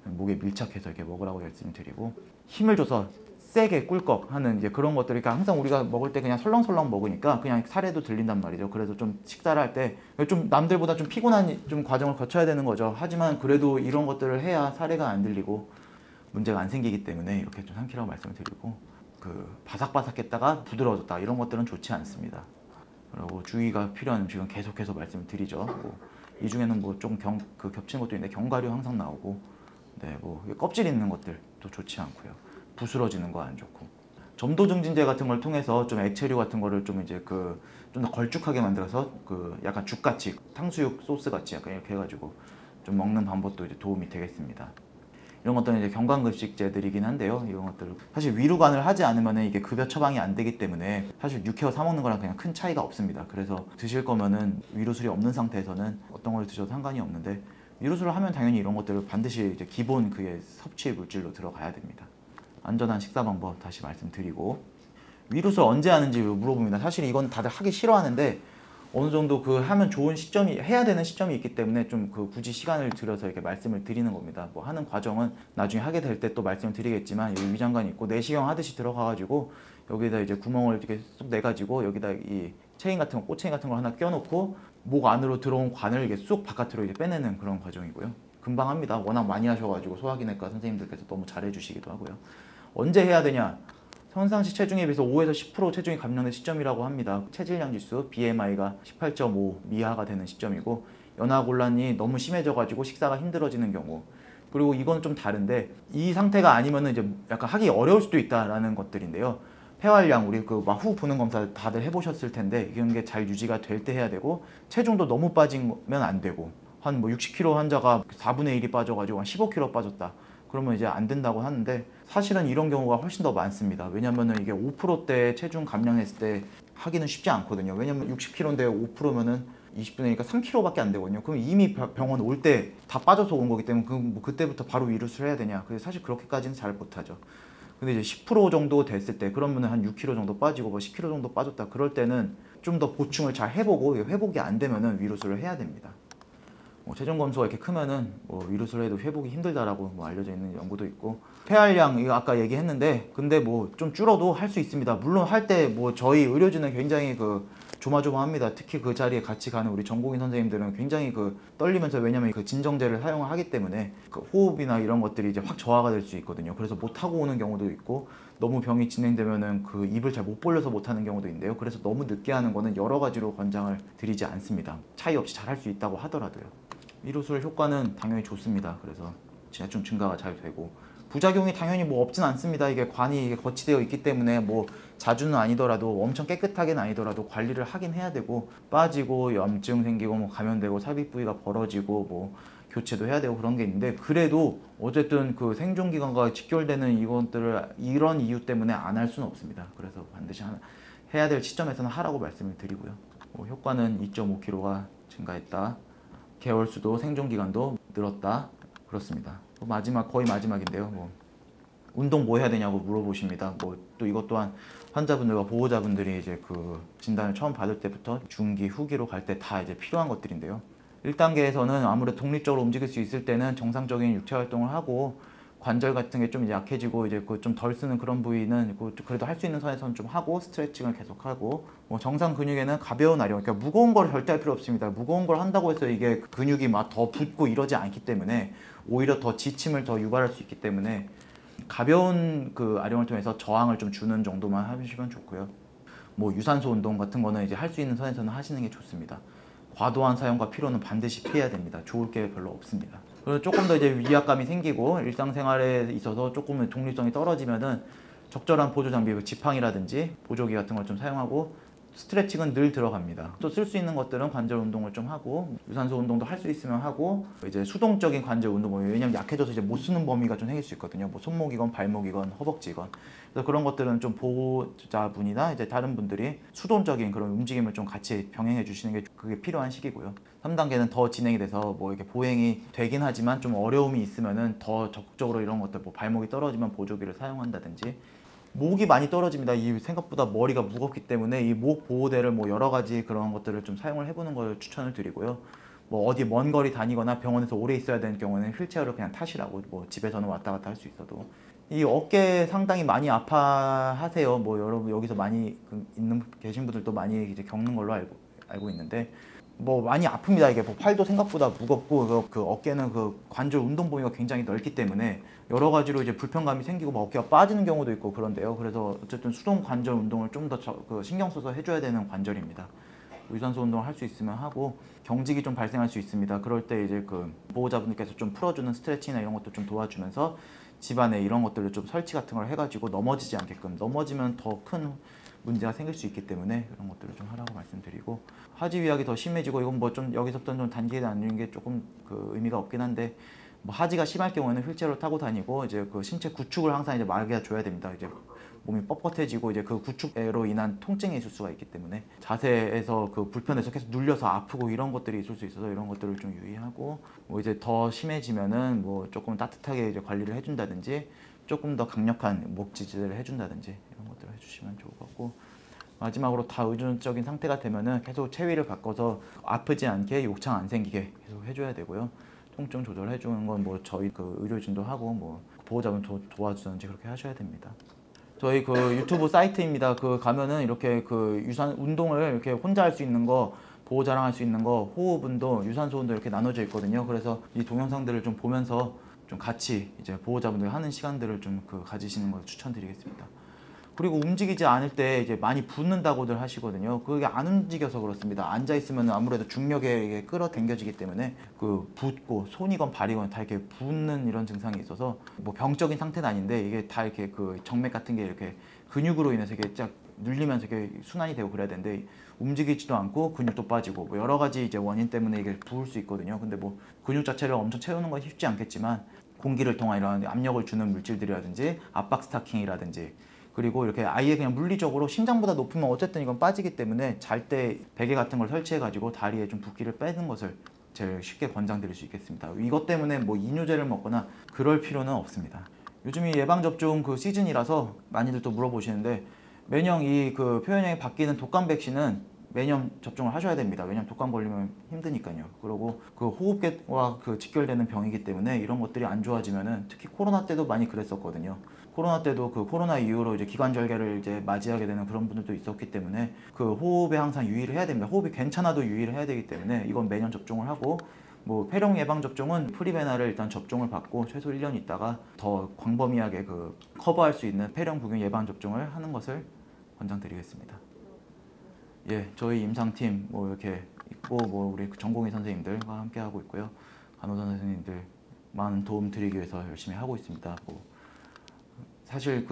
목에 밀착해서 이렇게 먹으라고 말씀을 드리고, 힘을 줘서 세게 꿀꺽 하는 이제 그런 것들, 그러니까 항상 우리가 먹을 때 그냥 설렁설렁 먹으니까 그냥 사례도 들린단 말이죠. 그래서 좀 식사를 할 때 좀 남들보다 좀 피곤한 좀 과정을 거쳐야 되는 거죠. 하지만 그래도 이런 것들을 해야 사례가 안 들리고 문제가 안 생기기 때문에 이렇게 좀 삼키라고 말씀을 드리고, 바삭바삭했다가 부드러워졌다 이런 것들은 좋지 않습니다. 그리고 주의가 필요한 음식은 계속해서 말씀을 드리죠. 이 중에는 뭐 좀 겹치는 것도 있는데 견과류 항상 나오고, 네, 뭐 껍질 있는 것들도 좋지 않고요. 부스러지는 거 안 좋고, 점도 증진제 같은 걸 통해서 좀 액체류 같은 거를 좀 이제 좀 더 걸쭉하게 만들어서 약간 죽같이 탕수육 소스 같이 약간 이렇게 해가지고 좀 먹는 방법도 이제 도움이 되겠습니다. 이런 것들은 이제 경관급식제들이긴 한데요. 이런 것들을 사실 위루관을 하지 않으면 이게 급여 처방이 안 되기 때문에 사실 육회와 사 먹는 거랑 그냥 큰 차이가 없습니다. 그래서 드실 거면은 위루술이 없는 상태에서는 어떤 걸 드셔도 상관이 없는데, 위루술을 하면 당연히 이런 것들을 반드시 이제 기본 섭취 물질로 들어가야 됩니다. 안전한 식사 방법 다시 말씀드리고, 위루술 언제 하는지 물어봅니다. 사실 이건 다들 하기 싫어하는데 어느 정도 하면 좋은 시점이, 해야 되는 시점이 있기 때문에 좀 굳이 시간을 들여서 이렇게 말씀을 드리는 겁니다. 뭐 하는 과정은 나중에 하게 될 때 또 말씀을 드리겠지만, 여기 위장관이 있고 내시경 하듯이 들어가가지고 여기다 이제 구멍을 이렇게 쏙 내가지고 여기다 이 체인 같은 거, 꽃체인 같은 걸 하나 껴놓고 목 안으로 들어온 관을 이게 쑥 바깥으로 이제 빼내는 그런 과정이고요. 금방 합니다. 워낙 많이 하셔가지고 소화기내과 선생님들께서 너무 잘해주시기도 하고요. 언제 해야 되냐? 평상시 체중에 비해서 5에서 10% 체중이 감량된 시점이라고 합니다. 체질량 지수 BMI가 18.5 미하가 되는 시점이고, 연하곤란이 너무 심해져가지고 식사가 힘들어지는 경우, 그리고 이건 좀 다른데 이 상태가 아니면은 이제 약간 하기 어려울 수도 있다라는 것들인데요. 폐활량, 우리 그 막 후 보는 검사 다들 해보셨을 텐데 이런 게 잘 유지가 될 때 해야 되고, 체중도 너무 빠지면 안 되고, 한 뭐 60kg 환자가 4분의 1이 빠져가지고 한 15kg 빠졌다. 그러면 이제 안 된다고 하는데, 사실은 이런 경우가 훨씬 더 많습니다. 왜냐면은 이게 5%대 체중 감량했을 때 하기는 쉽지 않거든요. 왜냐면 60kg인데 5%면은 20분의 1이니까 3kg밖에 안 되거든요. 그럼 이미 병원 올 때 다 빠져서 온 거기 때문에 뭐 그때부터 바로 위로스를 해야 되냐? 그래서 사실 그렇게까지는 잘 못하죠. 근데 이제 10% 정도 됐을 때, 그러면은 한 6kg 정도 빠지고 뭐 10kg 정도 빠졌다. 그럴 때는 좀 더 보충을 잘 해보고, 회복이 안 되면은 위로스를 해야 됩니다. 체중 검수가 이렇게 크면은 위로스를 해도 회복이 힘들다라고 알려져 있는 연구도 있고, 폐활량 이거 아까 얘기했는데, 근데 뭐 좀 줄어도 할 수 있습니다. 물론 할 때 저희 의료진은 굉장히 조마조마합니다. 특히 그 자리에 같이 가는 우리 전공의 선생님들은 굉장히 떨리면서, 왜냐면 그 진정제를 사용을 하기 때문에 그 호흡이나 이런 것들이 이제 확 저하가 될 수 있거든요. 그래서 못 하고 오는 경우도 있고, 너무 병이 진행되면은 그 입을 잘 못 벌려서 못 하는 경우도 있는데요. 그래서 너무 늦게 하는 거는 여러 가지로 권장을 드리지 않습니다. 차이 없이 잘 할 수 있다고 하더라도요. 위로술 효과는 당연히 좋습니다. 그래서 지하층 증가가 잘 되고, 부작용이 당연히 없진 않습니다. 이게 관이 거치되어 있기 때문에 자주는 아니더라도, 엄청 깨끗하게는 아니더라도 관리를 하긴 해야 되고, 빠지고 염증 생기고 감염되고 삽입 부위가 벌어지고 교체도 해야 되고 그런 게 있는데, 그래도 어쨌든 그 생존기간과 직결되는 이것들을 이런 이유 때문에 안 할 수는 없습니다. 그래서 반드시 해야 될 시점에서는 하라고 말씀을 드리고요. 효과는 2.5kg가 증가했다. 개월수도 생존기간도 늘었다. 그렇습니다. 거의 마지막인데요. 운동 뭐 해야 되냐고 물어보십니다. 또 이것 또한 환자분들과 보호자분들이 이제 그 진단을 처음 받을 때부터 중기, 후기로 갈 때 다 이제 필요한 것들인데요. 1단계에서는 아무래도 독립적으로 움직일 수 있을 때는 정상적인 육체 활동을 하고, 관절 같은 게 좀 약해지고 이제 좀 덜 쓰는 그런 부위는 그래도 할 수 있는 선에서는 좀 하고, 스트레칭을 계속 하고, 정상 근육에는 가벼운 아령, 그러니까 무거운 걸 절대 할 필요 없습니다. 무거운 걸 한다고 해서 이게 근육이 막 더 붙고 이러지 않기 때문에, 오히려 더 지침을 더 유발할 수 있기 때문에 가벼운 그 아령을 통해서 저항을 좀 주는 정도만 하시면 좋고요. 유산소 운동 같은 거는 이제 할 수 있는 선에서는 하시는 게 좋습니다. 과도한 사용과 피로는 반드시 피해야 됩니다. 좋을 게 별로 없습니다. 그리고 조금 더 이제 위압감이 생기고 일상생활에 있어서 조금 독립성이 떨어지면은 적절한 보조 장비, 지팡이라든지 보조기 같은 걸 좀 사용하고, 스트레칭은 늘 들어갑니다. 또 쓸 수 있는 것들은 관절 운동을 좀 하고, 유산소 운동도 할 수 있으면 하고, 이제 수동적인 관절 운동, 왜냐면 약해져서 이제 못 쓰는 범위가 좀 생길 수 있거든요. 손목이건 발목이건 허벅지건. 그래서 그런 것들은 좀 보호자분이나 이제 다른 분들이 수동적인 그런 움직임을 좀 같이 병행해 주시는 게 그게 필요한 시기고요. 3단계는 더 진행이 돼서 이렇게 보행이 되긴 하지만 좀 어려움이 있으면은 더 적극적으로 이런 것들, 발목이 떨어지면 보조기를 사용한다든지. 목이 많이 떨어집니다. 이 생각보다 머리가 무겁기 때문에 이 목 보호대를 여러 가지 그런 것들을 좀 사용을 해보는 걸 추천을 드리고요. 어디 먼 거리 다니거나 병원에서 오래 있어야 되는 경우는 휠체어를 그냥 타시라고, 집에서는 왔다 갔다 할 수 있어도. 이 어깨 상당히 많이 아파하세요. 여러분 여기서 많이 계신 분들도 많이 이제 겪는 걸로 알고 있는데, 많이 아픕니다. 이게 팔도 생각보다 무겁고, 그 어깨는 그 관절 운동 범위가 굉장히 넓기 때문에 여러 가지로 이제 불편감이 생기고 어깨가 빠지는 경우도 있고 그런데요. 그래서 어쨌든 수동 관절 운동을 좀 더 신경 써서 해줘야 되는 관절입니다. 유산소 운동을 할 수 있으면 하고, 경직이 좀 발생할 수 있습니다. 그럴 때 이제 그 보호자분들께서 좀 풀어주는 스트레칭이나 이런 것도 좀 도와주면서 집안에 이런 것들을 좀 설치 같은 걸 해가지고 넘어지지 않게끔, 넘어지면 더 큰 문제가 생길 수 있기 때문에 그런 것들을 좀 하라고 말씀드리고, 하지 위약이 더 심해지고, 이건 좀 여기서부터 좀 단계에 나누는 게 조금 의미가 없긴 한데, 하지가 심할 경우에는 휠체어를 타고 다니고, 이제 그 신체 구축을 항상 이제 막아줘야 됩니다. 이제 몸이 뻣뻣해지고 이제 그 구축으로 인한 통증이 있을 수가 있기 때문에, 자세에서 불편해서 계속 눌려서 아프고 이런 것들이 있을 수 있어서 이런 것들을 좀 유의하고, 이제 더 심해지면은 조금 따뜻하게 이제 관리를 해준다든지, 조금 더 강력한 목 지지를 해준다든지 이런 것들을 해주시면 좋을 것 같고, 마지막으로 다 의존적인 상태가 되면은 계속 체위를 바꿔서 아프지 않게 욕창 안 생기게 계속 해줘야 되고요. 통증 조절해주는 건 저희 의료진도 하고 보호자분 도와주든지 그렇게 하셔야 됩니다. 저희 유튜브 사이트입니다. 가면은 이렇게 유산 운동을 이렇게 혼자 할 수 있는 거 보호 자랑할 수 있는 거 호흡운동, 유산소운동 이렇게 나눠져 있거든요. 그래서 이 동영상들을 좀 보면서 좀 같이 이제 보호자분들 하는 시간들을 좀 가지시는 걸 추천드리겠습니다. 그리고 움직이지 않을 때 이제 많이 붓는다고들 하시거든요. 그게 안 움직여서 그렇습니다. 앉아 있으면 아무래도 중력에 이게 끌어당겨지기 때문에 붓고 손이건 발이건 다 이렇게 붓는 이런 증상이 있어서 뭐 병적인 상태는 아닌데 이게 다 이렇게 정맥 같은 게 이렇게 근육으로 인해서 이게 쫙 눌리면서 이렇게 순환이 되고 그래야 되는데 움직이지도 않고 근육도 빠지고 뭐 여러 가지 이제 원인 때문에 이게 부을 수 있거든요. 근데 뭐 근육 자체를 엄청 채우는 건 쉽지 않겠지만 공기를 통한 이런 압력을 주는 물질들이라든지 압박 스타킹이라든지 그리고 이렇게 아예 그냥 물리적으로 심장보다 높으면 어쨌든 이건 빠지기 때문에 잘 때 베개 같은 걸 설치해 가지고 다리에 좀 붓기를 빼는 것을 제일 쉽게 권장드릴 수 있겠습니다. 이것 때문에 뭐 이뇨제를 먹거나 그럴 필요는 없습니다. 요즘이 예방접종 시즌이라서 많이들 또 물어보시는데 매년 표현형이 바뀌는 독감 백신은 매년 접종을 하셔야 됩니다. 왜냐면 독감 걸리면 힘드니까요. 그리고 호흡기와 직결되는 병이기 때문에 이런 것들이 안 좋아지면은 특히 코로나 때도 많이 그랬었거든요. 코로나 때도 코로나 이후로 이제 기관절개를 이제 맞이하게 되는 그런 분들도 있었기 때문에 호흡에 항상 유의를 해야 됩니다. 호흡이 괜찮아도 유의를 해야 되기 때문에 이건 매년 접종을 하고 뭐 폐렴 예방 접종은 프리베나를 일단 접종을 받고 최소 1년 있다가 더 광범위하게 커버할 수 있는 폐렴 부균 예방 접종을 하는 것을 권장드리겠습니다. 예, 저희 임상팀 이렇게 있고 우리 전공의 선생님들과 함께 하고 있고요. 간호사 선생님들 많은 도움 드리기 위해서 열심히 하고 있습니다. 사실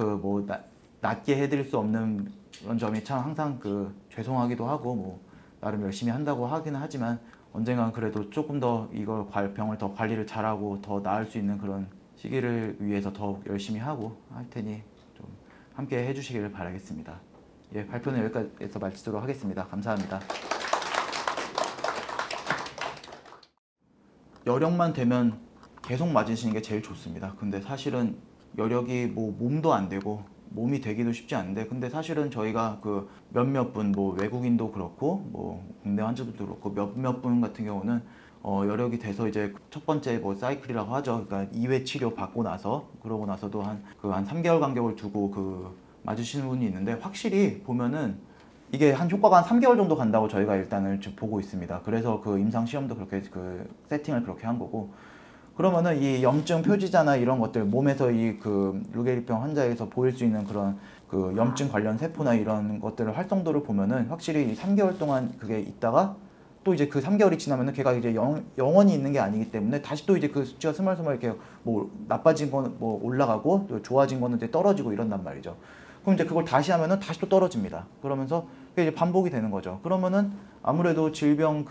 낮게 해드릴 수 없는 그런 점이 참 항상 죄송하기도 하고 나름 열심히 한다고 하기는 하지만 언젠간 그래도 조금 더 이걸 병을 더 관리를 잘하고 더 나을 수 있는 그런 시기를 위해서 더 열심히 하고 할 테니 좀 함께 해주시기를 바라겠습니다. 예, 발표는 여기까지에서 마치도록 하겠습니다. 감사합니다. 여력만 되면 계속 맞으시는 게 제일 좋습니다. 근데 사실은 여력이 몸도 안 되고 몸이 되기도 쉽지 않은데 근데 사실은 저희가 몇몇 분 외국인도 그렇고 국내 환자들도 그렇고 몇몇 분 같은 경우는 여력이 돼서 이제 첫 번째 사이클이라고 하죠. 그러니까 2회 치료 받고 나서 그러고 나서도 한 3개월 간격을 두고 맞으시는 분이 있는데 확실히 보면은 이게 효과가 한 3개월 정도 간다고 저희가 일단은 지금 보고 있습니다. 그래서 임상 시험도 그렇게 세팅을 그렇게 한 거고 그러면은 이 염증 표지자나 이런 것들 몸에서 루게리병 환자에서 보일 수 있는 그런 염증 관련 세포나 이런 것들의 활성도를 보면은 확실히 3개월 동안 그게 있다가 또 이제 3개월이 지나면은 걔가 이제 영원히 있는 게 아니기 때문에 다시 또 이제 수치가 스멀스멀 이렇게 나빠진 거는 올라가고 또 좋아진 거는 이제 떨어지고 이런단 말이죠. 그럼 이제 그걸 다시 하면은 다시 또 떨어집니다. 그러면서 그게 이제 반복이 되는 거죠. 그러면은 아무래도 질병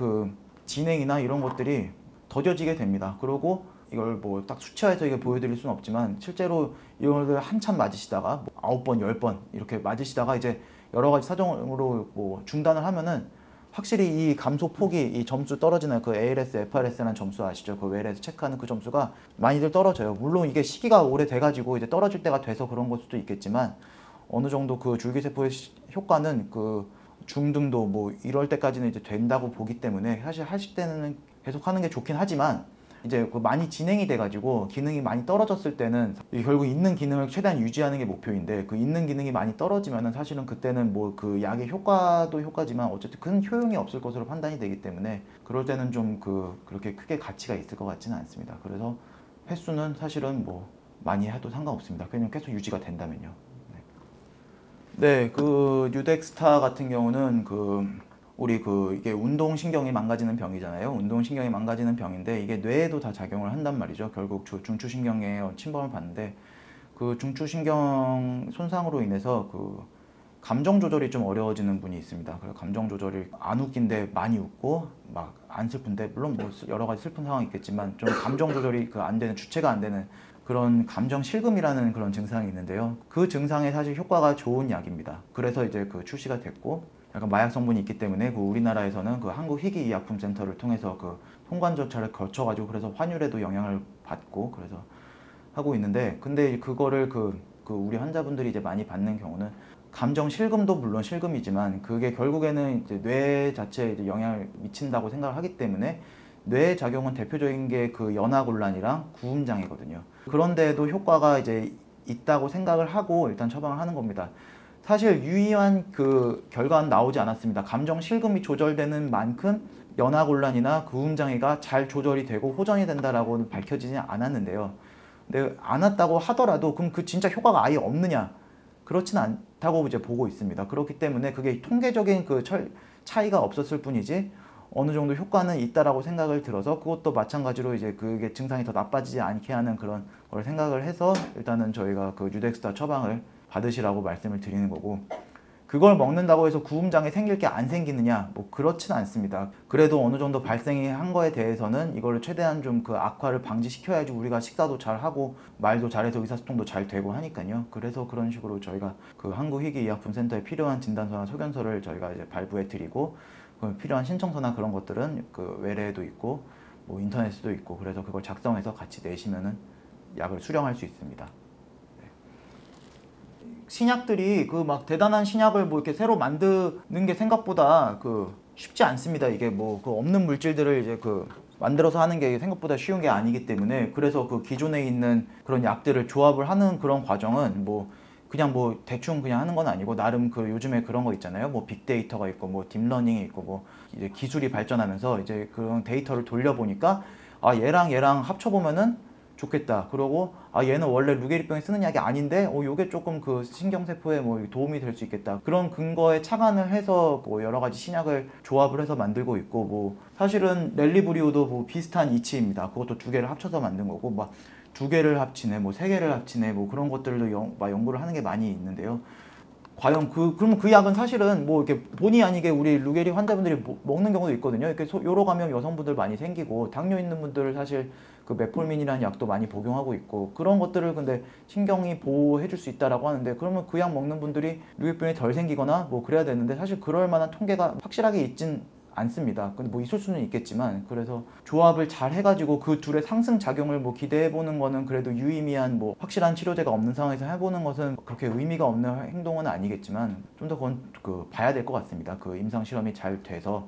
진행이나 이런 것들이 더뎌지게 됩니다. 그리고 이걸 딱 수치화해서 이게 보여드릴 수는 없지만 실제로 이걸 한참 맞으시다가 9번, 10번 이렇게 맞으시다가 이제 여러 가지 사정으로 중단을 하면은 확실히 이 감소 폭이 이 점수 떨어지는 ALS, FRS라는 점수 아시죠? 외래에서 체크하는 점수가 많이들 떨어져요. 물론 이게 시기가 오래돼가지고 이제 떨어질 때가 돼서 그런 걸 수도 있겠지만 어느 정도 줄기세포의 효과는 중등도 이럴 때까지는 이제 된다고 보기 때문에 사실 하실 때는 계속 하는 게 좋긴 하지만 이제 많이 진행이 돼가지고 기능이 많이 떨어졌을 때는 결국 있는 기능을 최대한 유지하는 게 목표인데 있는 기능이 많이 떨어지면은 사실은 그때는 약의 효과도 효과지만 어쨌든 큰 효용이 없을 것으로 판단이 되기 때문에 그럴 때는 좀 그렇게 크게 가치가 있을 것 같지는 않습니다. 그래서 횟수는 사실은 많이 해도 상관없습니다. 그냥 계속 유지가 된다면요. 네, 뉴덱스타 같은 경우는 우리 이게 운동신경이 망가지는 병이잖아요. 운동신경이 망가지는 병인데 이게 뇌에도 다 작용을 한단 말이죠. 결국 중추신경에 침범을 받는데 중추신경 손상으로 인해서 감정 조절이 좀 어려워지는 분이 있습니다. 그래서 감정 조절이 안 웃긴데 많이 웃고 막 안 슬픈데 물론 여러 가지 슬픈 상황이 있겠지만 좀 감정 조절이 안 되는 주체가 안 되는 그런 감정 실금이라는 그런 증상이 있는데요. 그 증상에 사실 효과가 좋은 약입니다. 그래서 이제 출시가 됐고 약간 마약 성분이 있기 때문에 우리나라에서는 한국희귀의약품센터를 통해서 통관 절차를 거쳐가지고 그래서 환율에도 영향을 받고 그래서 하고 있는데 근데 그거를 우리 환자분들이 이제 많이 받는 경우는 감정 실금도 물론 실금이지만 그게 결국에는 이제 뇌 자체에 이제 영향을 미친다고 생각을 하기 때문에 뇌 작용은 대표적인 게 연하곤란이랑 구음장애거든요. 그런데도 효과가 이제 있다고 생각을 하고 일단 처방을 하는 겁니다. 사실 유의한 그 결과는 나오지 않았습니다. 감정 실금이 조절되는 만큼 연하곤란이나 구음장애가 잘 조절이 되고 호전이 된다라고는 밝혀지지 않았는데요. 근데 않았다고 하더라도 그럼 그 진짜 효과가 아예 없느냐? 그렇진 않다고 이제 보고 있습니다. 그렇기 때문에 그게 통계적인 그 차이가 없었을 뿐이지 어느 정도 효과는 있다라고 생각을 들어서 그것도 마찬가지로 이제 그게 증상이 더 나빠지지 않게 하는 그런 걸 생각을 해서 일단은 저희가 그 뉴덱스타 처방을 받으시라고 말씀을 드리는 거고, 그걸 먹는다고 해서 구음장애 생길 게 안 생기느냐? 뭐 그렇진 않습니다. 그래도 어느 정도 발생이 한 거에 대해서는 이걸 최대한 좀 그 악화를 방지시켜야지 우리가 식사도 잘 하고 말도 잘해서 의사소통도 잘 되고 하니까요. 그래서 그런 식으로 저희가 그 한국희귀의약품센터에 필요한 진단서나 소견서를 저희가 이제 발부해 드리고, 그 필요한 신청서나 그런 것들은 그 외래에도 있고 뭐 인터넷에도 있고, 그래서 그걸 작성해서 같이 내시면은 약을 수령할 수 있습니다. 신약들이 그 막 대단한 신약을 뭐 이렇게 새로 만드는 게 생각보다 그 쉽지 않습니다. 이게 뭐 그 없는 물질들을 이제 그 만들어서 하는 게 생각보다 쉬운 게 아니기 때문에, 그래서 그 기존에 있는 그런 약들을 조합을 하는 그런 과정은 뭐 그냥 뭐 대충 그냥 하는 건 아니고, 나름 그 요즘에 그런 거 있잖아요. 뭐 빅데이터가 있고 뭐 딥러닝이 있고 뭐 이제 기술이 발전하면서 이제 그런 데이터를 돌려보니까 아 얘랑 합쳐보면은 좋겠다. 그러고 아 얘는 원래 루게리병에 쓰는 약이 아닌데 요게 조금 그 신경세포에 뭐 도움이 될 수 있겠다. 그런 근거에 착안을 해서 뭐 여러 가지 신약을 조합을 해서 만들고 있고, 뭐 사실은 렐리브리오도 뭐 비슷한 이치입니다. 그것도 두 개를 합쳐서 만든 거고, 막 두 개를 합치네, 뭐 세 개를 합치네, 뭐 그런 것들도 연구를 하는 게 많이 있는데요. 과연 그러면 그 약은 사실은 뭐 이렇게 본의 아니게 우리 루게리 환자분들이 먹는 경우도 있거든요. 이렇게 요로 감염 여성분들 많이 생기고, 당뇨 있는 분들 사실 그 메폴민이라는 약도 많이 복용하고 있고, 그런 것들을 근데 신경이 보호해 줄 수 있다라고 하는데, 그러면 그 약 먹는 분들이 루게병이 덜 생기거나 뭐 그래야 되는데, 사실 그럴 만한 통계가 확실하게 있진 않습니다. 근데 뭐 있을 수는 있겠지만, 그래서 조합을 잘 해가지고 그 둘의 상승 작용을 뭐 기대해 보는 거는 그래도 유의미한 뭐 확실한 치료제가 없는 상황에서 해보는 것은 그렇게 의미가 없는 행동은 아니겠지만, 좀 더 그건 그 봐야 될 것 같습니다. 그 임상 실험이 잘 돼서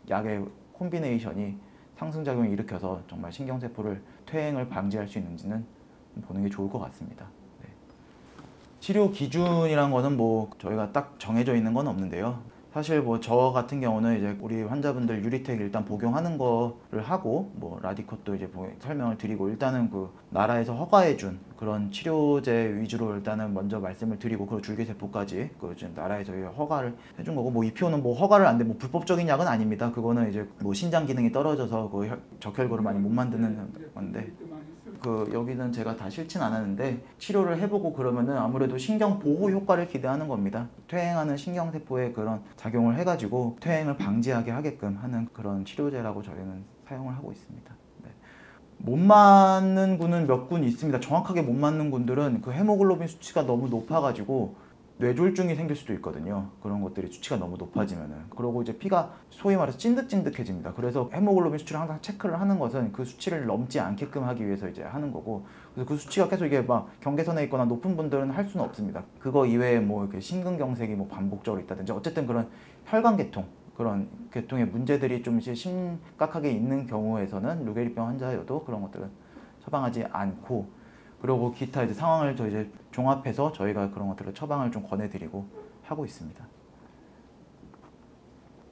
약의 콤비네이션이 상승 작용을 일으켜서 정말 신경세포를 퇴행을 방지할 수 있는지는 보는 게 좋을 것 같습니다. 네. 치료 기준이란 거는 뭐 저희가 딱 정해져 있는 건 없는데요. 사실 뭐 저 같은 경우는 이제 우리 환자분들 유리텍 일단 복용하는 거를 하고, 뭐 라디컷도 이제 설명을 드리고, 일단은 그 나라에서 허가해준 그런 치료제 위주로 일단은 먼저 말씀을 드리고, 그리고 줄기세포까지 그 나라에서 허가를 해준 거고, 뭐 이피오는 뭐 허가를 안 돼, 뭐 불법적인 약은 아닙니다. 그거는 이제 뭐 신장 기능이 떨어져서 그 적혈구를 많이 못 만드는 건데, 그 여기는 제가 다 싫진 않았는데 치료를 해보고 그러면은 아무래도 신경 보호 효과를 기대하는 겁니다. 퇴행하는 신경세포에 그런 작용을 해가지고 퇴행을 방지하게 하게끔 하는 그런 치료제라고 저희는 사용을 하고 있습니다. 네. 못 맞는 군은 몇 군 있습니다. 정확하게 못 맞는 군들은 그 헤모글로빈 수치가 너무 높아가지고 뇌졸중이 생길 수도 있거든요. 그런 것들이 수치가 너무 높아지면은. 그리고 이제 피가 소위 말해서 찐득찐득해집니다. 그래서 헤모글로빈 수치를 항상 체크를 하는 것은 그 수치를 넘지 않게끔 하기 위해서 이제 하는 거고, 그래서 그 수치가 계속 이게 막 경계선에 있거나 높은 분들은 할 수는 없습니다. 그거 이외에 뭐 이렇게 심근경색이 뭐 반복적으로 있다든지, 어쨌든 그런 혈관계통, 그런 계통의 문제들이 좀 심각하게 있는 경우에서는 루게리병 환자여도 그런 것들은 처방하지 않고, 그리고 기타 이제 상황을 더 이제 종합해서 저희가 그런 것들을 처방을 좀 권해드리고 하고 있습니다.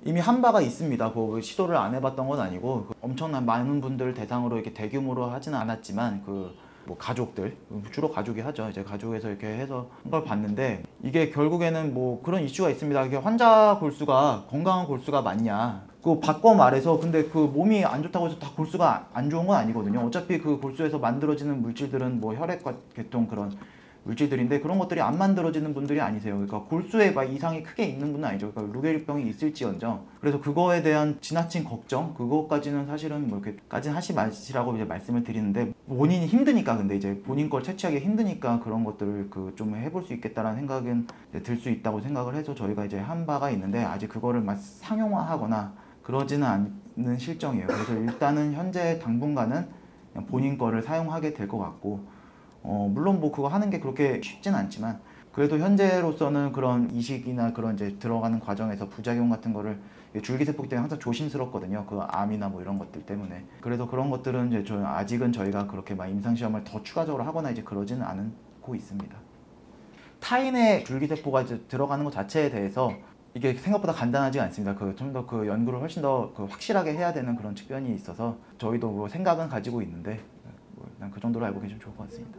이미 한 바가 있습니다. 그 시도를 안 해봤던 건 아니고, 엄청난 많은 분들 대상으로 이렇게 대규모로 하지는 않았지만 그 뭐 가족들, 주로 가족이 하죠. 이제 가족에서 이렇게 해서 한 걸 봤는데, 이게 결국에는 뭐 그런 이슈가 있습니다. 이게 환자 골수가 건강한 골수가 많냐? 그 바꿔 말해서, 근데 그 몸이 안 좋다고 해서 다 골수가 안 좋은 건 아니거든요. 어차피 그 골수에서 만들어지는 물질들은 뭐 혈액과 계통 그런 물질들인데, 그런 것들이 안 만들어지는 분들이 아니세요. 그러니까 골수에 막 이상이 크게 있는 분은 아니죠. 그러니까 루게리병이 있을지언정. 그래서 그거에 대한 지나친 걱정, 그것까지는 사실은 뭐 이렇게까지는 하지 마시라고 이제 말씀을 드리는데, 본인이 힘드니까, 근데 이제 본인 걸 채취하기 힘드니까 그런 것들을 그 좀 해볼 수 있겠다라는 생각은 들 수 있다고 생각을 해서 저희가 이제 한 바가 있는데, 아직 그거를 막 상용화하거나 그러지는 않는 실정이에요. 그래서 일단은 현재 당분간은 그냥 본인 거를 사용하게 될 것 같고, 물론 뭐 그거 하는 게 그렇게 쉽진 않지만, 그래도 현재로서는 그런 이식이나 그런 이제 들어가는 과정에서 부작용 같은 거를, 줄기세포기 때문에 항상 조심스럽거든요. 그 암이나 뭐 이런 것들 때문에. 그래서 그런 것들은 이제 아직은 저희가 그렇게 막 임상시험을 더 추가적으로 하거나 이제 그러지는 않고 있습니다. 타인의 줄기세포가 이제 들어가는 것 자체에 대해서 이게 생각보다 간단하지 않습니다. 좀 더 그 연구를 훨씬 더 확실하게 해야 되는 그런 측면이 있어서 저희도 뭐 생각은 가지고 있는데 뭐 일단 그 정도로 알고 계시면 좋을 것 같습니다.